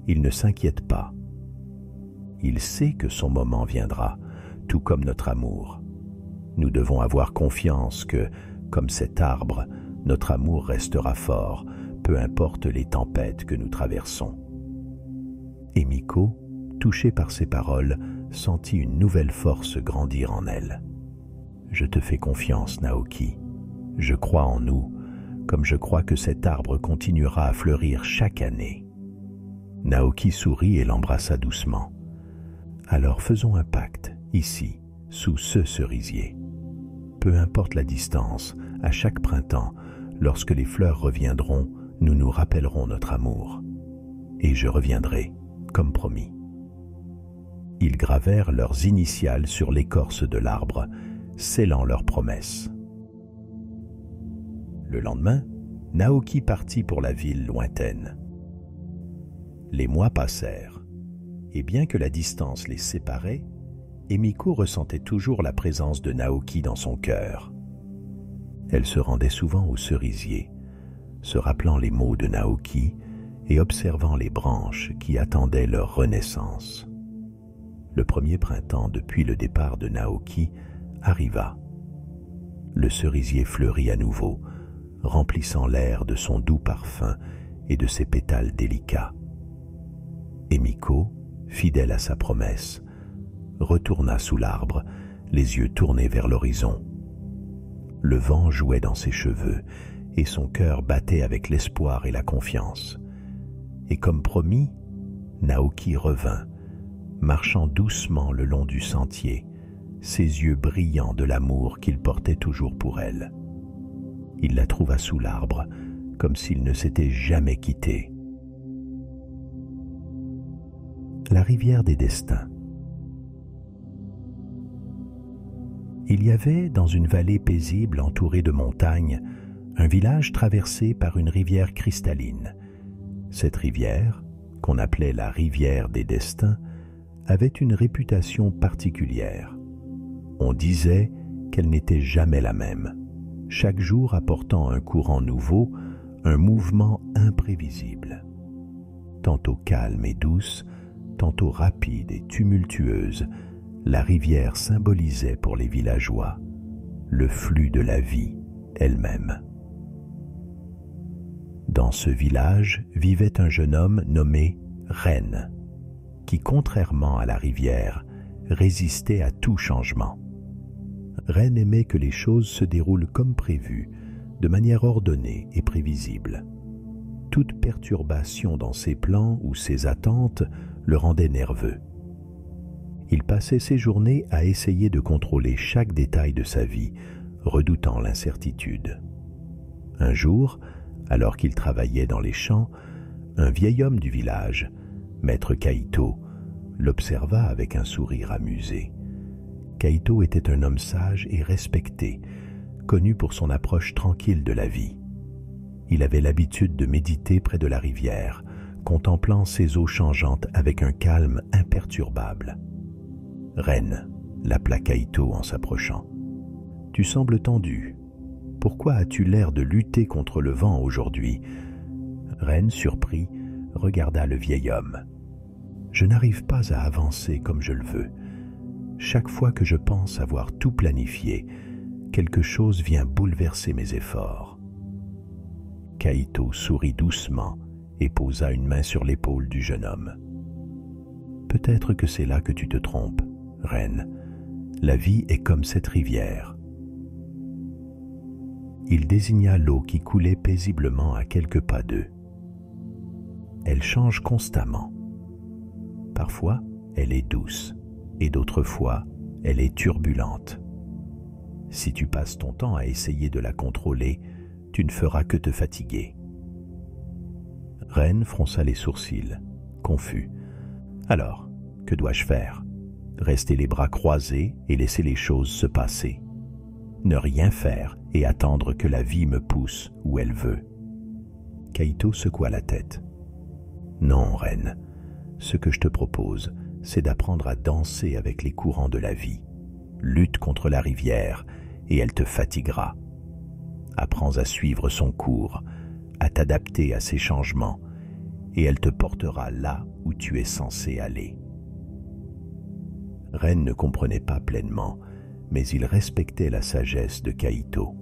il ne s'inquiète pas. Il sait que son moment viendra, tout comme notre amour. Nous devons avoir confiance que, comme cet arbre, notre amour restera fort, peu importe les tempêtes que nous traversons. » Emiko, touchée par ces paroles, sentit une nouvelle force grandir en elle. « Je te fais confiance, Naoki. Je crois en nous, comme je crois que cet arbre continuera à fleurir chaque année. » Naoki sourit et l'embrassa doucement. « Alors faisons un pacte, ici, sous ce cerisier. Peu importe la distance, à chaque printemps, lorsque les fleurs reviendront, nous nous rappellerons notre amour. Et je reviendrai, comme promis. » Ils gravèrent leurs initiales sur l'écorce de l'arbre, scellant leur promesse. Le lendemain, Naoki partit pour la ville lointaine. Les mois passèrent, et bien que la distance les séparait, Emiko ressentait toujours la présence de Naoki dans son cœur. Elle se rendait souvent au cerisier, se rappelant les mots de Naoki et observant les branches qui attendaient leur renaissance. Le premier printemps depuis le départ de Naoki arriva. Le cerisier fleurit à nouveau, remplissant l'air de son doux parfum et de ses pétales délicats. Et Miko, fidèle à sa promesse, retourna sous l'arbre, les yeux tournés vers l'horizon. Le vent jouait dans ses cheveux et son cœur battait avec l'espoir et la confiance. Et comme promis, Naoki revint, marchant doucement le long du sentier, ses yeux brillants de l'amour qu'il portait toujours pour elle. Il la trouva sous l'arbre, comme s'il ne s'était jamais quitté. La rivière des destins. Il y avait, dans une vallée paisible entourée de montagnes, un village traversé par une rivière cristalline. Cette rivière, qu'on appelait la rivière des destins, avait une réputation particulière. On disait qu'elle n'était jamais la même, chaque jour apportant un courant nouveau, un mouvement imprévisible. Tantôt calme et douce, tantôt rapide et tumultueuse, la rivière symbolisait pour les villageois le flux de la vie elle-même. Dans ce village vivait un jeune homme nommé Ren, qui, contrairement à la rivière, résistait à tout changement. Ren aimait que les choses se déroulent comme prévu, de manière ordonnée et prévisible. Toute perturbation dans ses plans ou ses attentes le rendait nerveux. Il passait ses journées à essayer de contrôler chaque détail de sa vie, redoutant l'incertitude. Un jour, alors qu'il travaillait dans les champs, un vieil homme du village, maître Kaito, l'observa avec un sourire amusé. Kaito était un homme sage et respecté, connu pour son approche tranquille de la vie. Il avait l'habitude de méditer près de la rivière, contemplant ses eaux changeantes avec un calme imperturbable. « Ren », l'appela Kaito en s'approchant. « Tu sembles tendu. Pourquoi as-tu l'air de lutter contre le vent aujourd'hui ?» Ren, surpris, regarda le vieil homme. « Je n'arrive pas à avancer comme je le veux. Chaque fois que je pense avoir tout planifié, quelque chose vient bouleverser mes efforts. » Kaito sourit doucement et posa une main sur l'épaule du jeune homme. « Peut-être que c'est là que tu te trompes, Ren. La vie est comme cette rivière. » Il désigna l'eau qui coulait paisiblement à quelques pas d'eux. Elle change constamment. Parfois, elle est douce, et d'autres fois, elle est turbulente. Si tu passes ton temps à essayer de la contrôler, tu ne feras que te fatiguer. Ren fronça les sourcils, confus. Alors, que dois-je faire? Rester les bras croisés et laisser les choses se passer? Ne rien faire et attendre que la vie me pousse où elle veut? Kaito secoua la tête. Non, Ren, ce que je te propose, c'est d'apprendre à danser avec les courants de la vie. Lutte contre la rivière et elle te fatiguera. Apprends à suivre son cours, à t'adapter à ses changements, et elle te portera là où tu es censé aller. Ren ne comprenait pas pleinement, mais il respectait la sagesse de Kaito.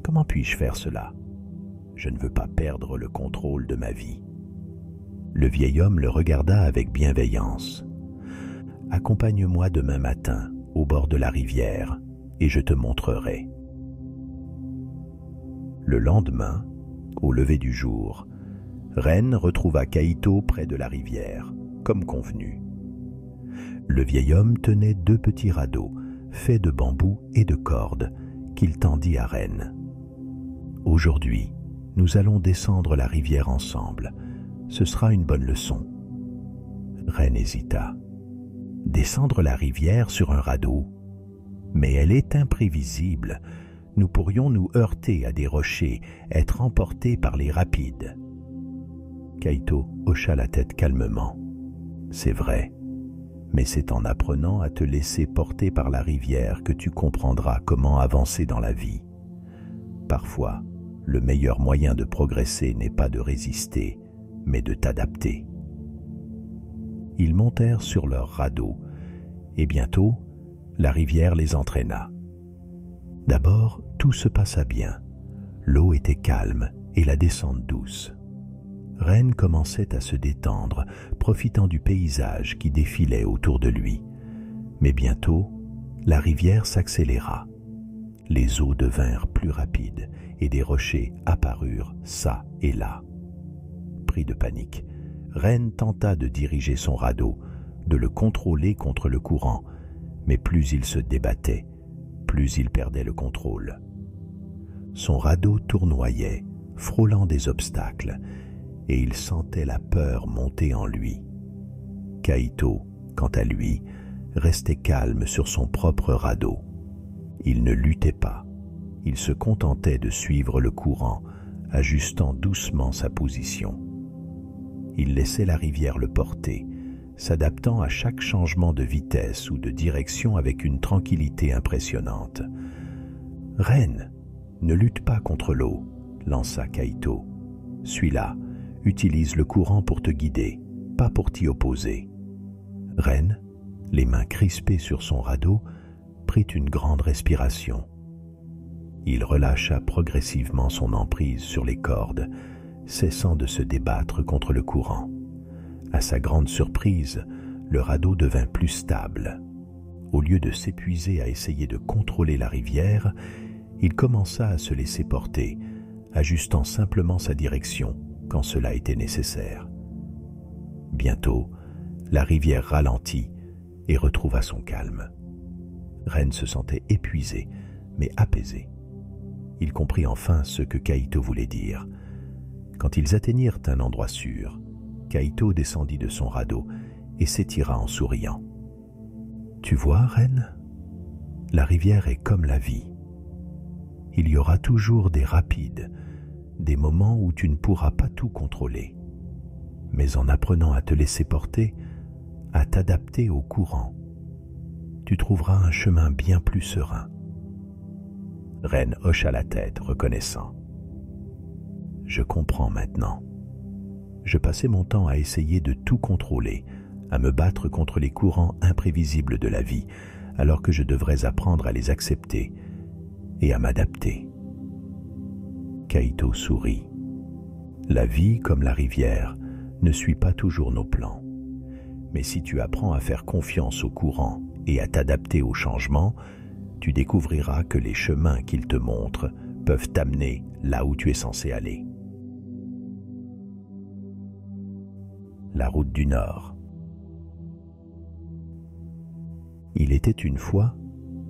Comment puis-je faire cela? Je ne veux pas perdre le contrôle de ma vie. Le vieil homme le regarda avec bienveillance. Accompagne-moi demain matin, au bord de la rivière, et je te montrerai. Le lendemain, au lever du jour, Ren retrouva Kaito près de la rivière, comme convenu. Le vieil homme tenait 2 petits radeaux, faits de bambou et de cordes, qu'il tendit à Ren. « Aujourd'hui, nous allons descendre la rivière ensemble. Ce sera une bonne leçon. » Ren hésita. « Descendre la rivière sur un radeau? Mais elle est imprévisible. Nous pourrions nous heurter à des rochers, être emportés par les rapides. » Kaito hocha la tête calmement. « C'est vrai, mais c'est en apprenant à te laisser porter par la rivière que tu comprendras comment avancer dans la vie. parfois, le meilleur moyen de progresser n'est pas de résister, mais de t'adapter. Ils montèrent sur leur radeau, et bientôt, la rivière les entraîna. D'abord, tout se passa bien. L'eau était calme et la descente douce. Ren commençait à se détendre, profitant du paysage qui défilait autour de lui. Mais bientôt, la rivière s'accéléra. Les eaux devinrent plus rapides et des rochers apparurent çà et là. Pris de panique, Ren tenta de diriger son radeau, de le contrôler contre le courant, mais plus il se débattait, plus il perdait le contrôle. Son radeau tournoyait, frôlant des obstacles, et il sentait la peur monter en lui. Kaito, quant à lui, restait calme sur son propre radeau. Il ne luttait pas, il se contentait de suivre le courant, ajustant doucement sa position. Il laissait la rivière le porter, s'adaptant à chaque changement de vitesse ou de direction avec une tranquillité impressionnante. « Ren, ne lutte pas contre l'eau », lança Kaito. « Suis-la, utilise le courant pour te guider, pas pour t'y opposer. » Ren, les mains crispées sur son radeau, prit une grande respiration. Il relâcha progressivement son emprise sur les cordes, cessant de se débattre contre le courant. À sa grande surprise, le radeau devint plus stable. Au lieu de s'épuiser à essayer de contrôler la rivière, il commença à se laisser porter, ajustant simplement sa direction quand cela était nécessaire. Bientôt, la rivière ralentit et retrouva son calme. Ren se sentait épuisé, mais apaisé. Il comprit enfin ce que Kaito voulait dire. Quand ils atteignirent un endroit sûr, Kaito descendit de son radeau et s'étira en souriant. « Tu vois, Ren, la rivière est comme la vie. Il y aura toujours des rapides, des moments où tu ne pourras pas tout contrôler. Mais en apprenant à te laisser porter, à t'adapter au courant, tu trouveras un chemin bien plus serein. » Ren hocha la tête, reconnaissant. « Je comprends maintenant. Je passais mon temps à essayer de tout contrôler, à me battre contre les courants imprévisibles de la vie, alors que je devrais apprendre à les accepter et à m'adapter. » Kaito sourit. La vie, comme la rivière, ne suit pas toujours nos plans. Mais si tu apprends à faire confiance au courant et à t'adapter aux changements, tu découvriras que les chemins qu'il te montre peuvent t'amener là où tu es censé aller. La route du Nord. Il était une fois,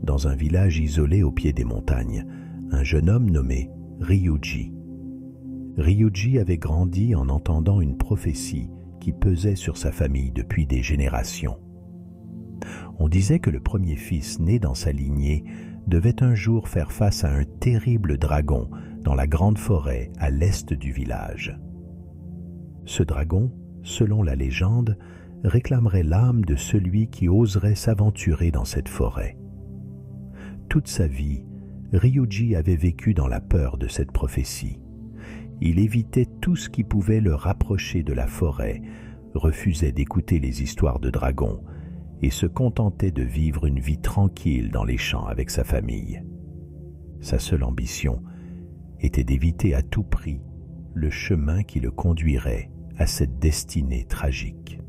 dans un village isolé au pied des montagnes, un jeune homme nommé Ryuji. Ryuji avait grandi en entendant une prophétie qui pesait sur sa famille depuis des générations. On disait que le premier fils né dans sa lignée devait un jour faire face à un terrible dragon dans la grande forêt à l'est du village. Ce dragon, selon la légende, réclamerait l'âme de celui qui oserait s'aventurer dans cette forêt. Toute sa vie, Ryuji avait vécu dans la peur de cette prophétie. Il évitait tout ce qui pouvait le rapprocher de la forêt, refusait d'écouter les histoires de dragons et se contentait de vivre une vie tranquille dans les champs avec sa famille. Sa seule ambition était d'éviter à tout prix le chemin qui le conduirait à cette destinée tragique.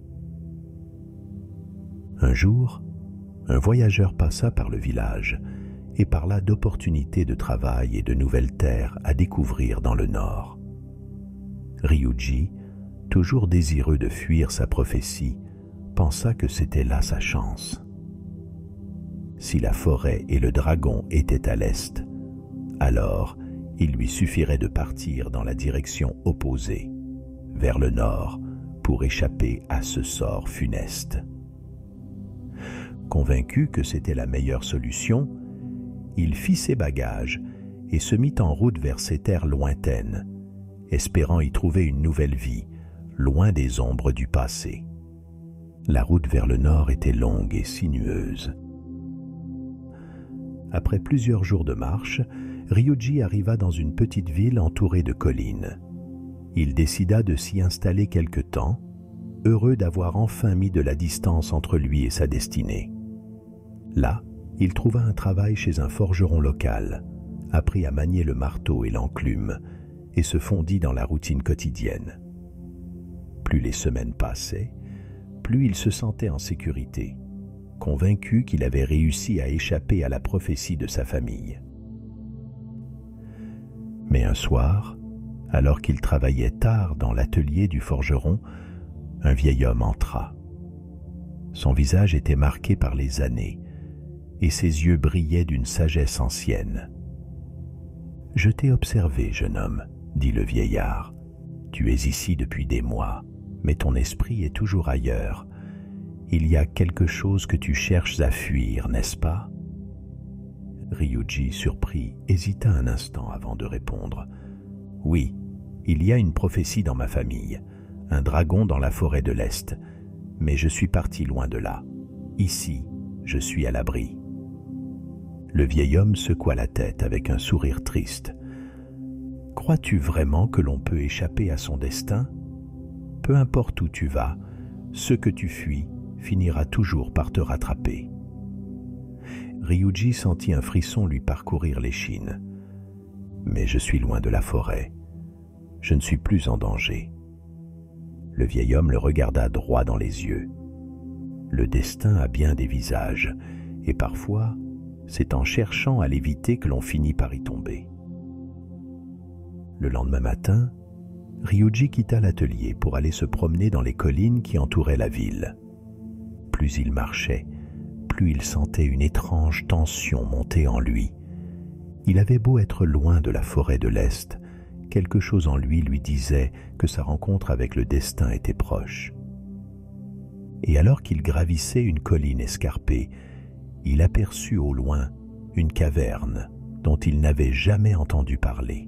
Un jour, un voyageur passa par le village et parla d'opportunités de travail et de nouvelles terres à découvrir dans le nord. Ryuji, toujours désireux de fuir sa prophétie, pensa que c'était là sa chance. Si la forêt et le dragon étaient à l'est, alors il lui suffirait de partir dans la direction opposée, vers le nord, pour échapper à ce sort funeste. Convaincu que c'était la meilleure solution, il fit ses bagages et se mit en route vers ces terres lointaines, espérant y trouver une nouvelle vie, loin des ombres du passé. La route vers le nord était longue et sinueuse. Après plusieurs jours de marche, Ryuji arriva dans une petite ville entourée de collines. Il décida de s'y installer quelque temps, heureux d'avoir enfin mis de la distance entre lui et sa destinée. Là, il trouva un travail chez un forgeron local, apprit à manier le marteau et l'enclume, et se fondit dans la routine quotidienne. Plus les semaines passaient, plus il se sentait en sécurité, convaincu qu'il avait réussi à échapper à la prophétie de sa famille. Mais un soir, alors qu'il travaillait tard dans l'atelier du forgeron, un vieil homme entra. Son visage était marqué par les années, et ses yeux brillaient d'une sagesse ancienne. « Je t'ai observé, jeune homme, » dit le vieillard. « Tu es ici depuis des mois, mais ton esprit est toujours ailleurs. Il y a quelque chose que tu cherches à fuir, n'est-ce pas ?» Ryuji, surpris, hésita un instant avant de répondre. « Oui, il y a une prophétie dans ma famille, un dragon dans la forêt de l'Est, mais je suis parti loin de là. Ici, je suis à l'abri. » Le vieil homme secoua la tête avec un sourire triste. « Crois-tu vraiment que l'on peut échapper à son destin ? Peu importe où tu vas, ce que tu fuis finira toujours par te rattraper. » Ryuji sentit un frisson lui parcourir l'échine. « Mais je suis loin de la forêt. Je ne suis plus en danger. » Le vieil homme le regarda droit dans les yeux. « Le destin a bien des visages, et parfois, c'est en cherchant à l'éviter que l'on finit par y tomber. » Le lendemain matin, Ryuji quitta l'atelier pour aller se promener dans les collines qui entouraient la ville. Plus il marchait, plus il sentait une étrange tension monter en lui. Il avait beau être loin de la forêt de l'Est, quelque chose en lui disait que sa rencontre avec le destin était proche. Et alors qu'il gravissait une colline escarpée, il aperçut au loin une caverne dont il n'avait jamais entendu parler.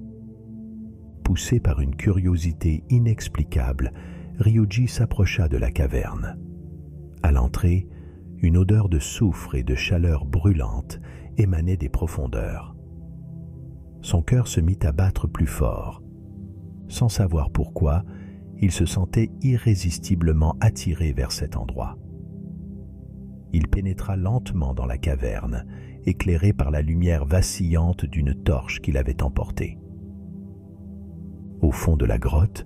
Poussé par une curiosité inexplicable, Ryuji s'approcha de la caverne. À l'entrée, une odeur de soufre et de chaleur brûlante émanait des profondeurs. Son cœur se mit à battre plus fort. Sans savoir pourquoi, il se sentait irrésistiblement attiré vers cet endroit. Il pénétra lentement dans la caverne, éclairé par la lumière vacillante d'une torche qu'il avait emportée. Au fond de la grotte,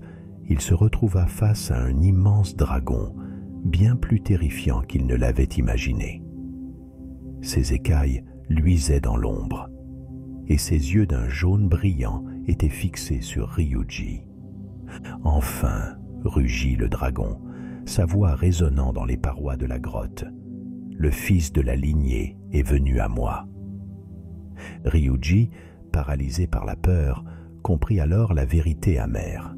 il se retrouva face à un immense dragon, bien plus terrifiant qu'il ne l'avait imaginé. Ses écailles luisaient dans l'ombre, et ses yeux d'un jaune brillant étaient fixés sur Ryuji. « Enfin !» rugit le dragon, sa voix résonnant dans les parois de la grotte. « Le fils de la lignée est venu à moi. » Ryuji, paralysé par la peur, comprit alors la vérité amère.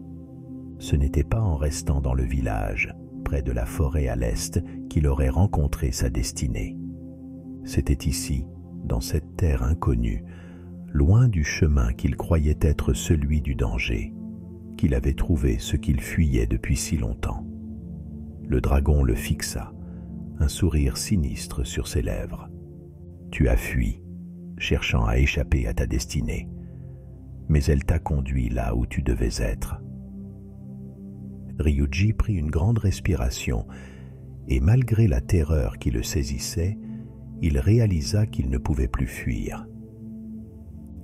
Ce n'était pas en restant dans le village, près de la forêt à l'est, qu'il aurait rencontré sa destinée. C'était ici, dans cette terre inconnue, loin du chemin qu'il croyait être celui du danger, qu'il avait trouvé ce qu'il fuyait depuis si longtemps. Le dragon le fixa, un sourire sinistre sur ses lèvres. « Tu as fui, cherchant à échapper à ta destinée, mais elle t'a conduit là où tu devais être. » Ryuji prit une grande respiration et malgré la terreur qui le saisissait, il réalisa qu'il ne pouvait plus fuir.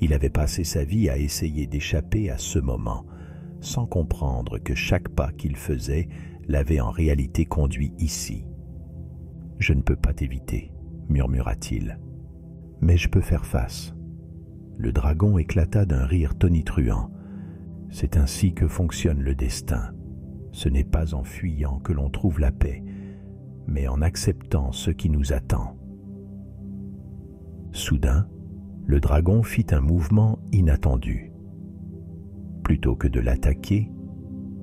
Il avait passé sa vie à essayer d'échapper à ce moment, sans comprendre que chaque pas qu'il faisait l'avait en réalité conduit ici. « Je ne peux pas t'éviter, » murmura-t-il, « mais je peux faire face. » Le dragon éclata d'un rire tonitruant. « C'est ainsi que fonctionne le destin. Ce n'est pas en fuyant que l'on trouve la paix, mais en acceptant ce qui nous attend. » Soudain, le dragon fit un mouvement inattendu. Plutôt que de l'attaquer,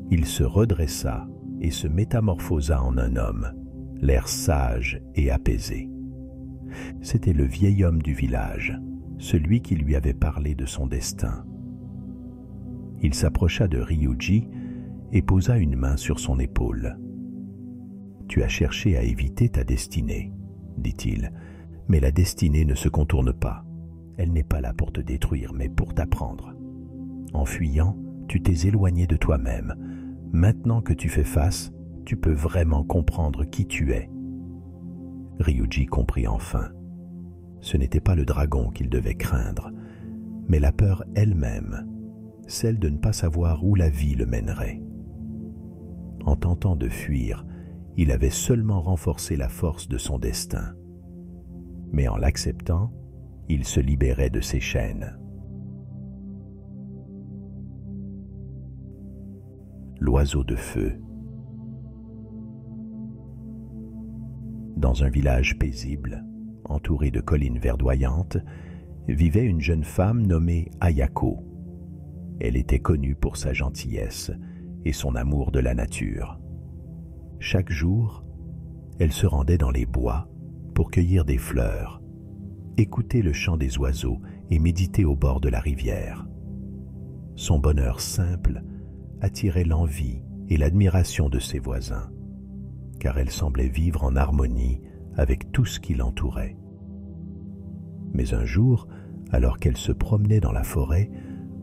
il se redressa et se métamorphosa en un homme, l'air sage et apaisé. C'était le vieil homme du village, celui qui lui avait parlé de son destin. Il s'approcha de Ryuji et posa une main sur son épaule. « Tu as cherché à éviter ta destinée, dit-il, mais la destinée ne se contourne pas. Elle n'est pas là pour te détruire, mais pour t'apprendre. En fuyant, tu t'es éloigné de toi-même. Maintenant que tu fais face, tu peux vraiment comprendre qui tu es. » Ryuji comprit enfin. Ce n'était pas le dragon qu'il devait craindre, mais la peur elle-même, celle de ne pas savoir où la vie le mènerait. En tentant de fuir, il avait seulement renforcé la force de son destin. Mais en l'acceptant, il se libérait de ses chaînes. L'oiseau de feu. Dans un village paisible, entouré de collines verdoyantes, vivait une jeune femme nommée Ayako. Elle était connue pour sa gentillesse et son amour de la nature. Chaque jour, elle se rendait dans les bois pour cueillir des fleurs, écouter le chant des oiseaux et méditer au bord de la rivière. Son bonheur simple attirait l'envie et l'admiration de ses voisins, car elle semblait vivre en harmonie avec tout ce qui l'entourait. Mais un jour, alors qu'elle se promenait dans la forêt,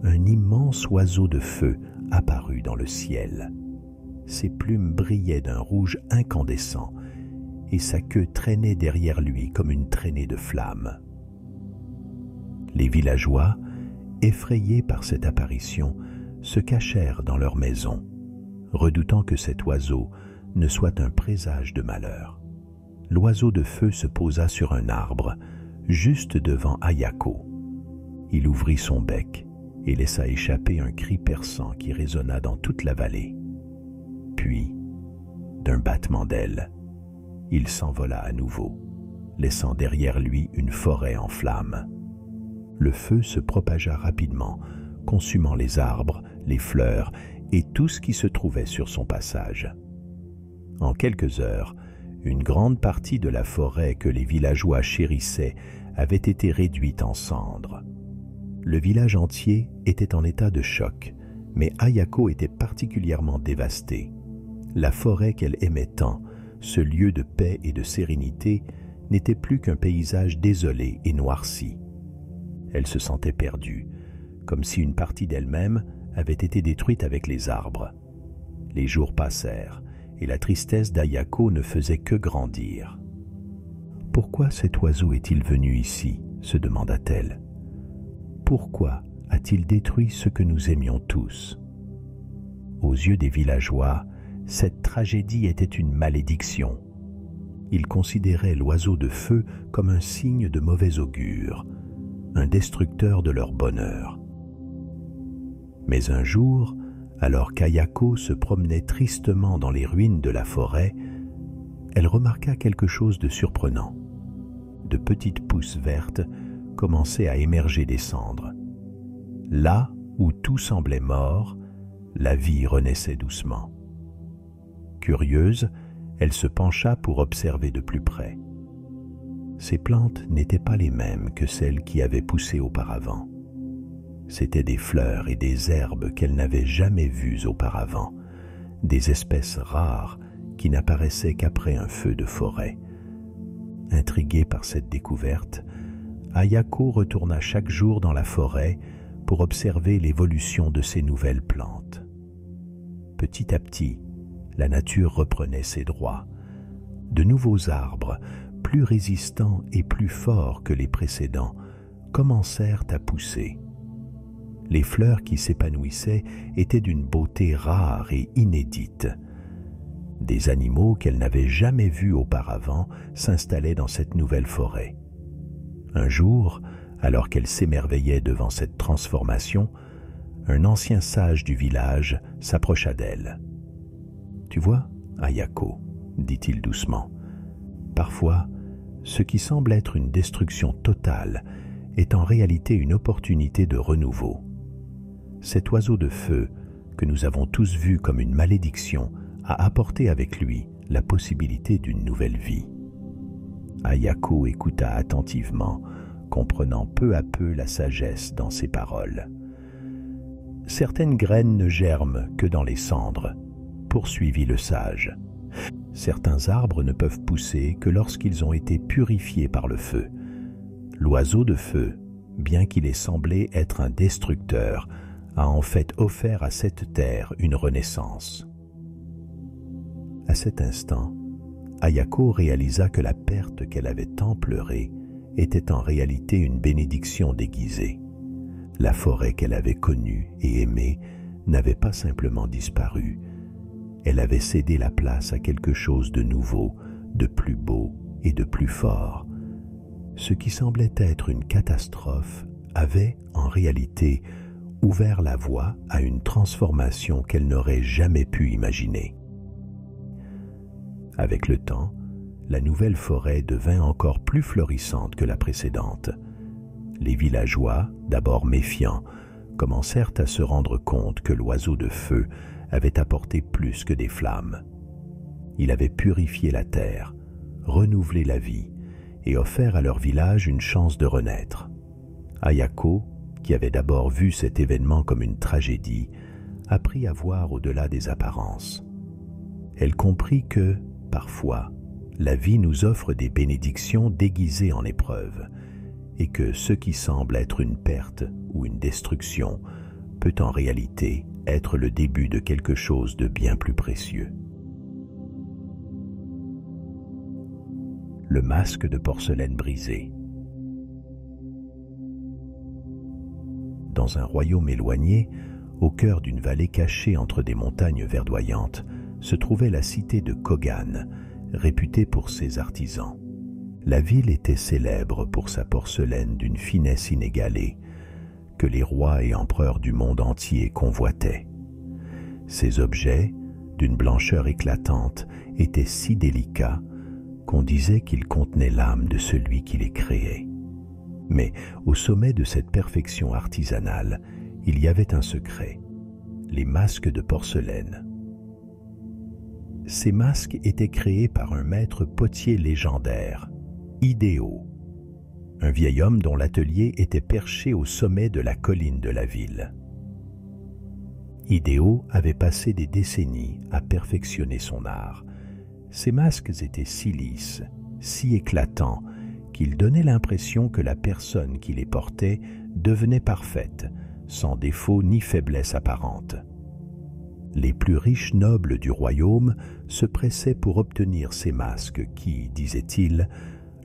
un immense oiseau de feu apparut dans le ciel. Ses plumes brillaient d'un rouge incandescent et sa queue traînait derrière lui comme une traînée de flammes. Les villageois, effrayés par cette apparition, se cachèrent dans leur maison, redoutant que cet oiseau ne soit un présage de malheur. L'oiseau de feu se posa sur un arbre, juste devant Ayako. Il ouvrit son bec et laissa échapper un cri perçant qui résonna dans toute la vallée. Puis, d'un battement d'ailes, il s'envola à nouveau, laissant derrière lui une forêt en flammes. Le feu se propagea rapidement, consumant les arbres, les fleurs et tout ce qui se trouvait sur son passage. En quelques heures, une grande partie de la forêt que les villageois chérissaient avait été réduite en cendres. Le village entier était en état de choc, mais Ayako était particulièrement dévastée. La forêt qu'elle aimait tant, ce lieu de paix et de sérénité, n'était plus qu'un paysage désolé et noirci. Elle se sentait perdue, comme si une partie d'elle-même avait été détruite avec les arbres. Les jours passèrent, et la tristesse d'Ayako ne faisait que grandir. « Pourquoi cet oiseau est-il venu ici ?» se demanda-t-elle. « Pourquoi a-t-il détruit ce que nous aimions tous ?» Aux yeux des villageois, cette tragédie était une malédiction. Ils considéraient l'oiseau de feu comme un signe de mauvais augure, un destructeur de leur bonheur. Mais un jour, alors qu'Ayako se promenait tristement dans les ruines de la forêt, elle remarqua quelque chose de surprenant. De petites pousses vertes commençaient à émerger des cendres. Là où tout semblait mort, la vie renaissait doucement. Curieuse, elle se pencha pour observer de plus près. Ces plantes n'étaient pas les mêmes que celles qui avaient poussé auparavant. C'étaient des fleurs et des herbes qu'elle n'avait jamais vues auparavant, des espèces rares qui n'apparaissaient qu'après un feu de forêt. Intriguée par cette découverte, Ayako retourna chaque jour dans la forêt pour observer l'évolution de ces nouvelles plantes. Petit à petit, la nature reprenait ses droits. De nouveaux arbres, plus résistants et plus forts que les précédents, commencèrent à pousser. Les fleurs qui s'épanouissaient étaient d'une beauté rare et inédite. Des animaux qu'elle n'avait jamais vus auparavant s'installaient dans cette nouvelle forêt. Un jour, alors qu'elle s'émerveillait devant cette transformation, un ancien sage du village s'approcha d'elle. « Tu vois, Ayako, dit-il doucement, parfois, ce qui semble être une destruction totale est en réalité une opportunité de renouveau. Cet oiseau de feu, que nous avons tous vu comme une malédiction, a apporté avec lui la possibilité d'une nouvelle vie. » Ayako écouta attentivement, comprenant peu à peu la sagesse dans ses paroles. « Certaines graines ne germent que dans les cendres, poursuivit le sage. Certains arbres ne peuvent pousser que lorsqu'ils ont été purifiés par le feu. L'oiseau de feu bien qu'il ait semblé être un destructeur, a en fait offert à cette terre une renaissance. À cet instant, Ayako réalisa que la perte qu'elle avait tant pleurée était en réalité une bénédiction déguisée. La forêt qu'elle avait connue et aimée n'avait pas simplement disparu, elle avait cédé la place à quelque chose de nouveau, de plus beau et de plus fort. Ce qui semblait être une catastrophe avait, en réalité, ouvert la voie à une transformation qu'elle n'aurait jamais pu imaginer. Avec le temps, la nouvelle forêt devint encore plus florissante que la précédente. Les villageois, d'abord méfiants, commencèrent à se rendre compte que l'oiseau de feu avait apporté plus que des flammes. Il avait purifié la terre, renouvelé la vie et offert à leur village une chance de renaître. Ayako, qui avait d'abord vu cet événement comme une tragédie, apprit à voir au-delà des apparences. Elle comprit que, parfois, la vie nous offre des bénédictions déguisées en épreuves, et que ce qui semble être une perte ou une destruction peut en réalité être le début de quelque chose de bien plus précieux. Le masque de porcelaine brisé. Dans un royaume éloigné, au cœur d'une vallée cachée entre des montagnes verdoyantes, se trouvait la cité de Kogan, réputée pour ses artisans. La ville était célèbre pour sa porcelaine d'une finesse inégalée, que les rois et empereurs du monde entier convoitaient. Ces objets, d'une blancheur éclatante, étaient si délicats qu'on disait qu'ils contenaient l'âme de celui qui les créait. Mais au sommet de cette perfection artisanale, il y avait un secret, les masques de porcelaine. Ces masques étaient créés par un maître potier légendaire, Hideo, un vieil homme dont l'atelier était perché au sommet de la colline de la ville. Hideo avait passé des décennies à perfectionner son art. Ces masques étaient si lisses, si éclatants, qu'ils donnaient l'impression que la personne qui les portait devenait parfaite, sans défaut ni faiblesse apparente. Les plus riches nobles du royaume se pressaient pour obtenir ces masques qui, disaient-ils,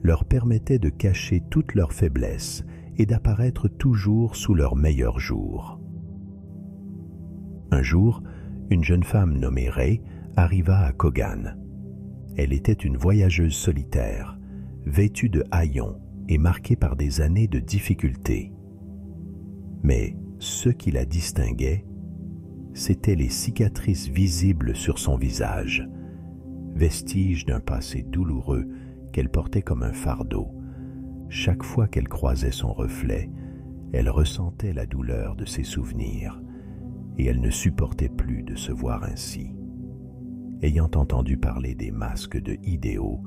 leur permettaient de cacher toutes leurs faiblesses et d'apparaître toujours sous leur meilleur jour. Un jour, une jeune femme nommée Rei arriva à Kogan. Elle était une voyageuse solitaire, vêtue de haillons et marquée par des années de difficultés. Mais ce qui la distinguait, c'étaient les cicatrices visibles sur son visage, vestiges d'un passé douloureux qu'elle portait comme un fardeau. Chaque fois qu'elle croisait son reflet, elle ressentait la douleur de ses souvenirs, et elle ne supportait plus de se voir ainsi. Ayant entendu parler des masques de Hideo,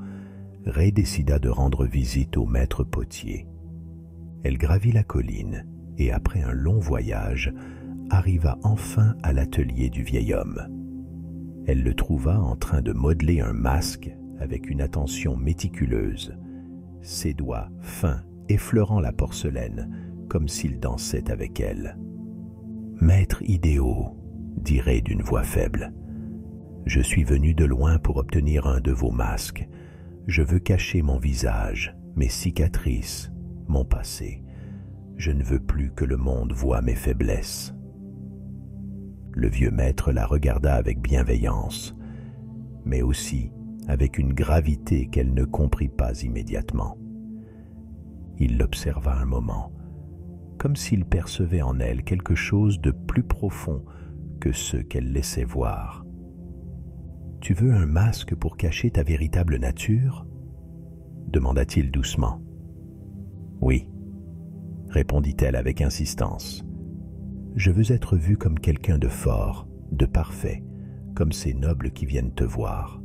Rei décida de rendre visite au maître potier. Elle gravit la colline et, après un long voyage, arriva enfin à l'atelier du vieil homme. Elle le trouva en train de modeler un masque avec une attention méticuleuse, ses doigts fins effleurant la porcelaine comme s'il dansait avec elle. « Maître Hideo, » dit Rei d'une voix faible, « je suis venu de loin pour obtenir un de vos masques. Je veux cacher mon visage, mes cicatrices, mon passé. Je ne veux plus que le monde voie mes faiblesses. » Le vieux maître la regarda avec bienveillance, mais aussi avec une gravité qu'elle ne comprit pas immédiatement. Il l'observa un moment, comme s'il percevait en elle quelque chose de plus profond que ce qu'elle laissait voir. « Tu veux un masque pour cacher ta véritable nature ?» demanda-t-il doucement. « Oui, » répondit-elle avec insistance. « Je veux être vue comme quelqu'un de fort, de parfait, comme ces nobles qui viennent te voir. »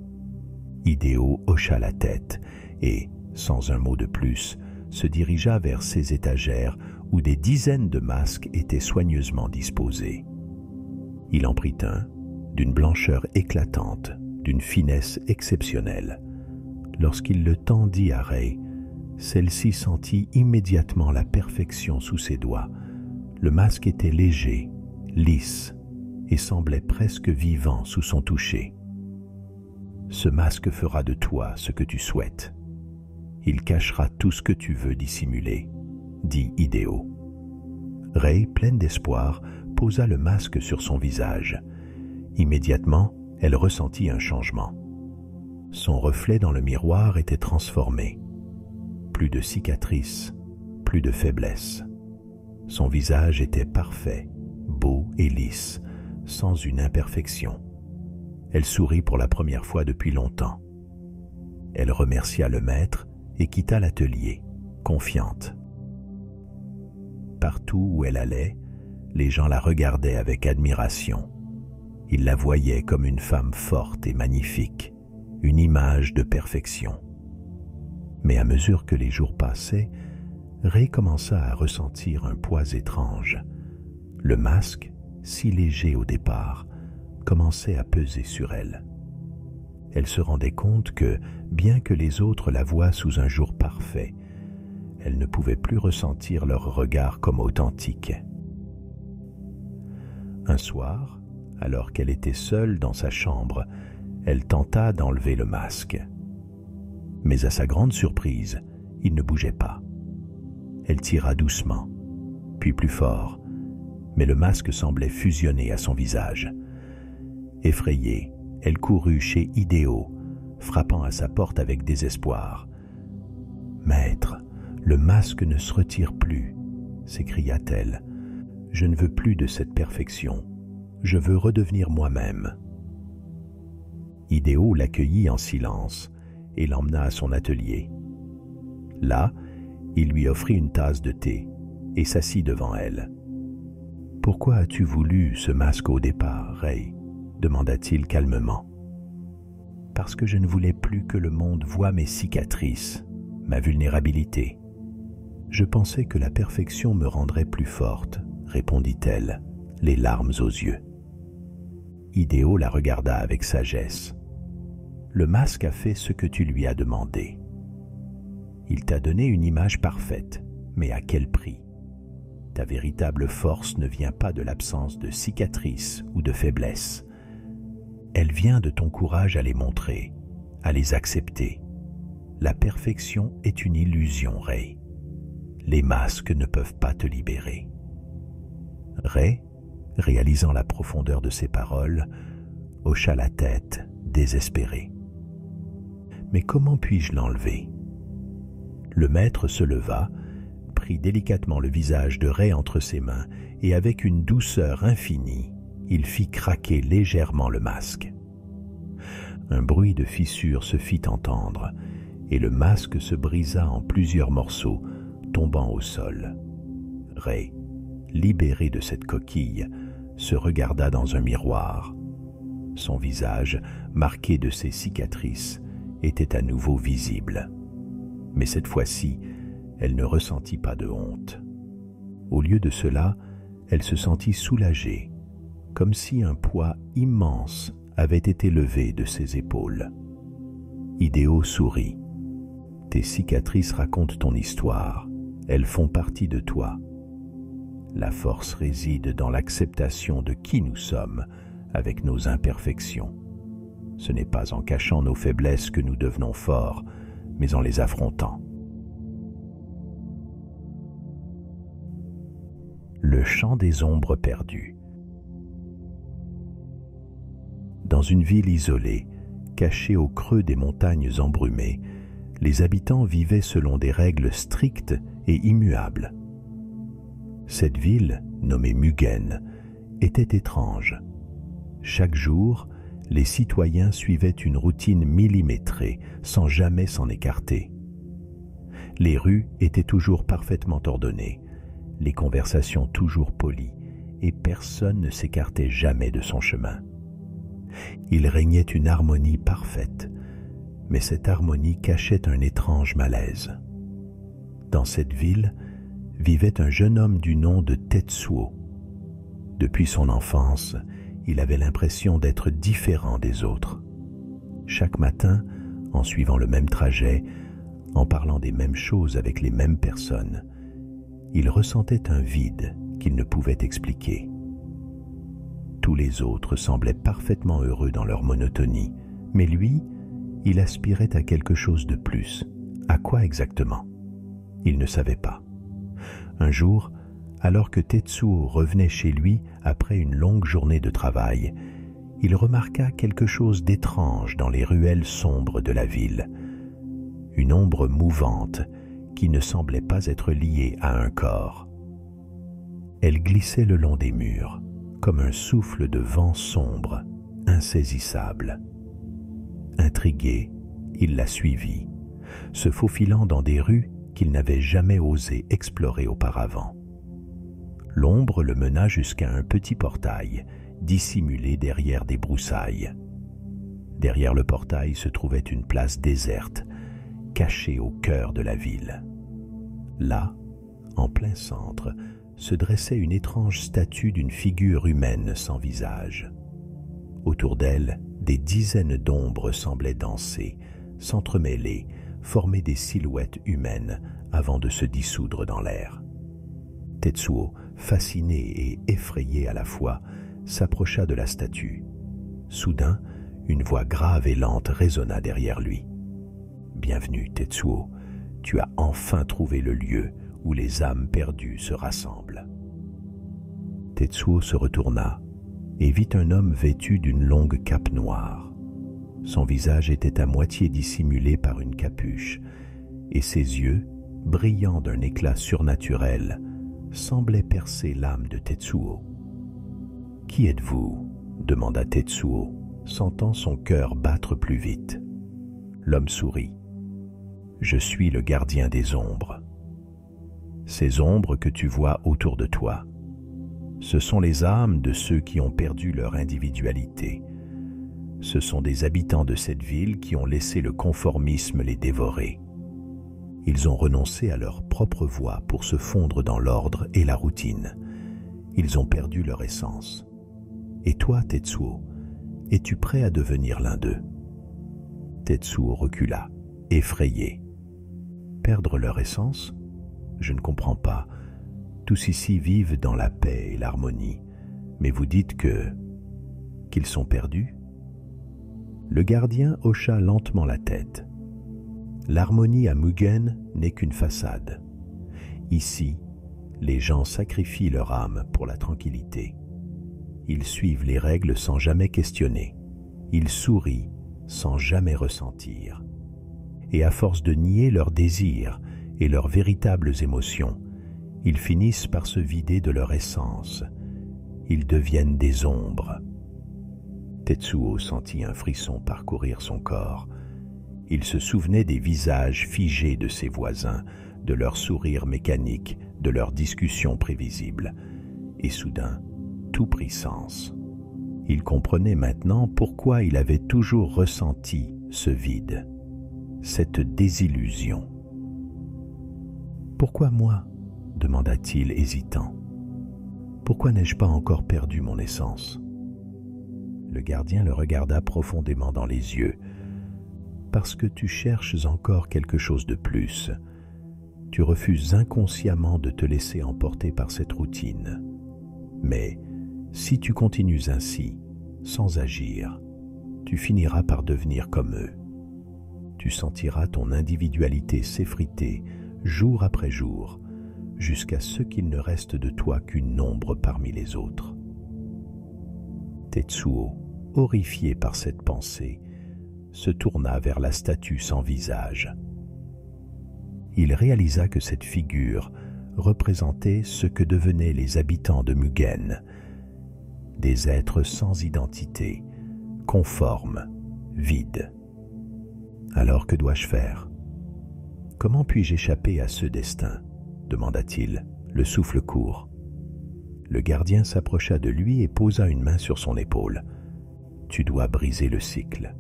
Hideo hocha la tête et, sans un mot de plus, se dirigea vers ses étagères où des dizaines de masques étaient soigneusement disposés. Il en prit un, d'une blancheur éclatante, d'une finesse exceptionnelle. Lorsqu'il le tendit à Rei, celle-ci sentit immédiatement la perfection sous ses doigts. Le masque était léger, lisse, et semblait presque vivant sous son toucher. « Ce masque fera de toi ce que tu souhaites. Il cachera tout ce que tu veux dissimuler, » dit Hideo. Rei, pleine d'espoir, posa le masque sur son visage. Immédiatement, elle ressentit un changement. Son reflet dans le miroir était transformé. Plus de cicatrices, plus de faiblesse. Son visage était parfait, beau et lisse, sans une imperfection. Elle sourit pour la première fois depuis longtemps. Elle remercia le maître et quitta l'atelier, confiante. Partout où elle allait, les gens la regardaient avec admiration. Ils la voyaient comme une femme forte et magnifique, une image de perfection. Mais à mesure que les jours passaient, Rei commença à ressentir un poids étrange. Le masque, si léger au départ, commençait à peser sur elle. Elle se rendait compte que, bien que les autres la voient sous un jour parfait, elle ne pouvait plus ressentir leur regard comme authentique. Un soir, alors qu'elle était seule dans sa chambre, elle tenta d'enlever le masque. Mais à sa grande surprise, il ne bougeait pas. Elle tira doucement, puis plus fort, mais le masque semblait fusionner à son visage. Effrayée, elle courut chez Hideo, frappant à sa porte avec désespoir. « Maître, le masque ne se retire plus, » s'écria-t-elle. « Je ne veux plus de cette perfection. Je veux redevenir moi-même. » Hideo l'accueillit en silence et l'emmena à son atelier. Là, il lui offrit une tasse de thé et s'assit devant elle. « Pourquoi as-tu voulu ce masque au départ, Rei ?» demanda-t-il calmement. « Parce que je ne voulais plus que le monde voie mes cicatrices, ma vulnérabilité. Je pensais que la perfection me rendrait plus forte, » répondit-elle, les larmes aux yeux. Hideo la regarda avec sagesse. « Le masque a fait ce que tu lui as demandé. Il t'a donné une image parfaite, mais à quel prix? Ta véritable force ne vient pas de l'absence de cicatrices ou de faiblesse. Elle vient de ton courage à les montrer, à les accepter. La perfection est une illusion, Rei. Les masques ne peuvent pas te libérer. » Rei, réalisant la profondeur de ses paroles, hocha la tête, désespéré. « Mais comment puis-je l'enlever ?» Le maître se leva, prit délicatement le visage de Rei entre ses mains et avec une douceur infinie, il fit craquer légèrement le masque. Un bruit de fissure se fit entendre et le masque se brisa en plusieurs morceaux, tombant au sol. Rei, libéré de cette coquille, se regarda dans un miroir. Son visage, marqué de ses cicatrices, était à nouveau visible. Mais cette fois-ci, elle ne ressentit pas de honte. Au lieu de cela, elle se sentit soulagée, comme si un poids immense avait été levé de ses épaules. Hideo sourit. « Tes cicatrices racontent ton histoire, elles font partie de toi. La force réside dans l'acceptation de qui nous sommes avec nos imperfections. Ce n'est pas en cachant nos faiblesses que nous devenons forts, mais en les affrontant. » Le chant des ombres perdues. Dans une ville isolée, cachée au creux des montagnes embrumées, les habitants vivaient selon des règles strictes et immuables. Cette ville, nommée Mugen, était étrange. Chaque jour, les citoyens suivaient une routine millimétrée, sans jamais s'en écarter. Les rues étaient toujours parfaitement ordonnées, les conversations toujours polies, et personne ne s'écartait jamais de son chemin. Il régnait une harmonie parfaite, mais cette harmonie cachait un étrange malaise. Dans cette ville vivait un jeune homme du nom de Tetsuo. Depuis son enfance, il avait l'impression d'être différent des autres. Chaque matin, en suivant le même trajet, En parlant des mêmes choses avec les mêmes personnes, il ressentait un vide qu'il ne pouvait expliquer. Tous les autres semblaient parfaitement heureux dans leur monotonie, mais lui, il aspirait à quelque chose de plus. À quoi exactement? Il ne savait pas. Un jour, alors que Tetsuo revenait chez lui après une longue journée de travail, il remarqua quelque chose d'étrange dans les ruelles sombres de la ville. Une ombre mouvante qui ne semblait pas être liée à un corps. Elle glissait le long des murs, comme un souffle de vent sombre, insaisissable. Intrigué, il la suivit, se faufilant dans des rues qu'il n'avait jamais osé explorer auparavant. L'ombre le mena jusqu'à un petit portail, dissimulé derrière des broussailles. Derrière le portail se trouvait une place déserte, cachée au cœur de la ville. Là, en plein centre, se dressait une étrange statue d'une figure humaine sans visage. Autour d'elle, des dizaines d'ombres semblaient danser, s'entremêler, former des silhouettes humaines avant de se dissoudre dans l'air. Tetsuo, fasciné et effrayé à la fois, s'approcha de la statue. Soudain, une voix grave et lente résonna derrière lui. « Bienvenue, Tetsuo, tu as enfin trouvé le lieu où les âmes perdues se rassemblent. » Tetsuo se retourna et vit un homme vêtu d'une longue cape noire. Son visage était à moitié dissimulé par une capuche, et ses yeux, brillants d'un éclat surnaturel, semblaient percer l'âme de Tetsuo. « Qui êtes-vous » demanda Tetsuo, sentant son cœur battre plus vite. L'homme sourit. « Je suis le gardien des ombres. Ces ombres que tu vois autour de toi, ce sont les âmes de ceux qui ont perdu leur individualité. Ce sont des habitants de cette ville qui ont laissé le conformisme les dévorer. Ils ont renoncé à leur propre voix pour se fondre dans l'ordre et la routine. Ils ont perdu leur essence. Et toi, Tetsuo, es-tu prêt à devenir l'un d'eux » Tetsuo recula, effrayé. « Perdre leur essence ? Je ne comprends pas. Tous ici vivent dans la paix et l'harmonie. Mais vous dites qu'ils sont perdus ?» Le gardien hocha lentement la tête. L'harmonie à Mugen n'est qu'une façade. Ici, les gens sacrifient leur âme pour la tranquillité. Ils suivent les règles sans jamais questionner. Ils sourient sans jamais ressentir. Et à force de nier leurs désirs et leurs véritables émotions, ils finissent par se vider de leur essence. Ils deviennent des ombres. Tetsuo sentit un frisson parcourir son corps. Il se souvenait des visages figés de ses voisins, de leurs sourires mécaniques, de leurs discussions prévisibles. Et soudain, tout prit sens. Il comprenait maintenant pourquoi il avait toujours ressenti ce vide, cette désillusion. « Pourquoi moi ?» demanda-t-il hésitant. « Pourquoi n'ai-je pas encore perdu mon essence ?» Le gardien le regarda profondément dans les yeux. « Parce que tu cherches encore quelque chose de plus. Tu refuses inconsciemment de te laisser emporter par cette routine. Mais si tu continues ainsi, sans agir, tu finiras par devenir comme eux. Tu sentiras ton individualité s'effriter jour après jour, jusqu'à ce qu'il ne reste de toi qu'une ombre parmi les autres. » Tetsuo, horrifié par cette pensée, se tourna vers la statue sans visage. Il réalisa que cette figure représentait ce que devenaient les habitants de Mugen, des êtres sans identité, conformes, vides. Alors que dois-je faire ? Comment puis-je échapper à ce destin ? demanda-t-il, le souffle court. Le gardien s'approcha de lui et posa une main sur son épaule. Tu dois briser le cycle.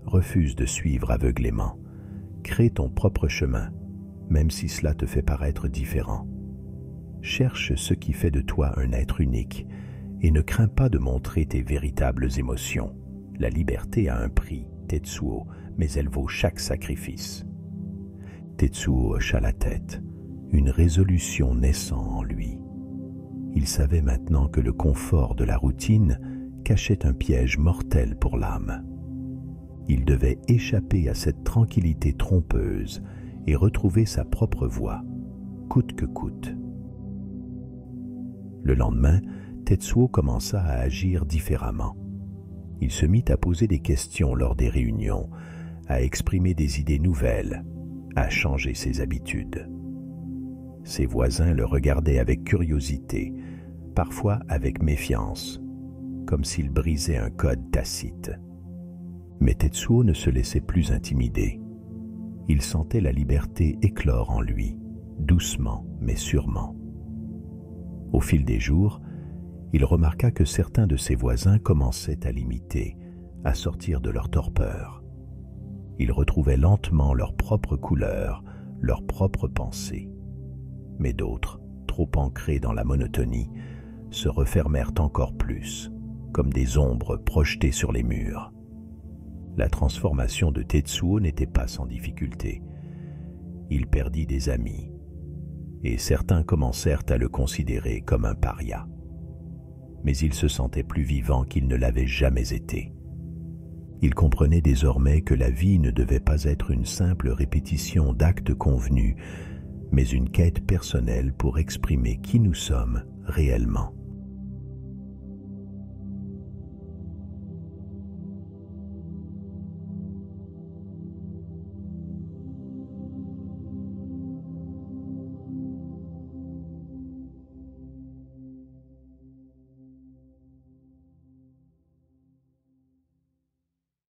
Refuse de suivre aveuglément. Crée ton propre chemin, même si cela te fait paraître différent. Cherche ce qui fait de toi un être unique et ne crains pas de montrer tes véritables émotions. La liberté a un prix, Tetsuo, mais elle vaut chaque sacrifice. Tetsuo hocha la tête, une résolution naissant en lui. Il savait maintenant que le confort de la routine cachait un piège mortel pour l'âme. Il devait échapper à cette tranquillité trompeuse et retrouver sa propre voie, coûte que coûte. Le lendemain, Tetsuo commença à agir différemment. Il se mit à poser des questions lors des réunions, à exprimer des idées nouvelles, à changer ses habitudes. Ses voisins le regardaient avec curiosité, parfois avec méfiance, comme s'il brisait un code tacite. Mais Tetsuo ne se laissait plus intimider. Il sentait la liberté éclore en lui, doucement mais sûrement. Au fil des jours, il remarqua que certains de ses voisins commençaient à l'imiter, à sortir de leur torpeur. Ils retrouvaient lentement leur propre couleur, leurs propres pensées. Mais d'autres, trop ancrés dans la monotonie, se refermèrent encore plus, comme des ombres projetées sur les murs. La transformation de Tetsuo n'était pas sans difficulté. Il perdit des amis, et certains commencèrent à le considérer comme un paria. Mais il se sentait plus vivant qu'il ne l'avait jamais été. Il comprenait désormais que la vie ne devait pas être une simple répétition d'actes convenus, mais une quête personnelle pour exprimer qui nous sommes réellement.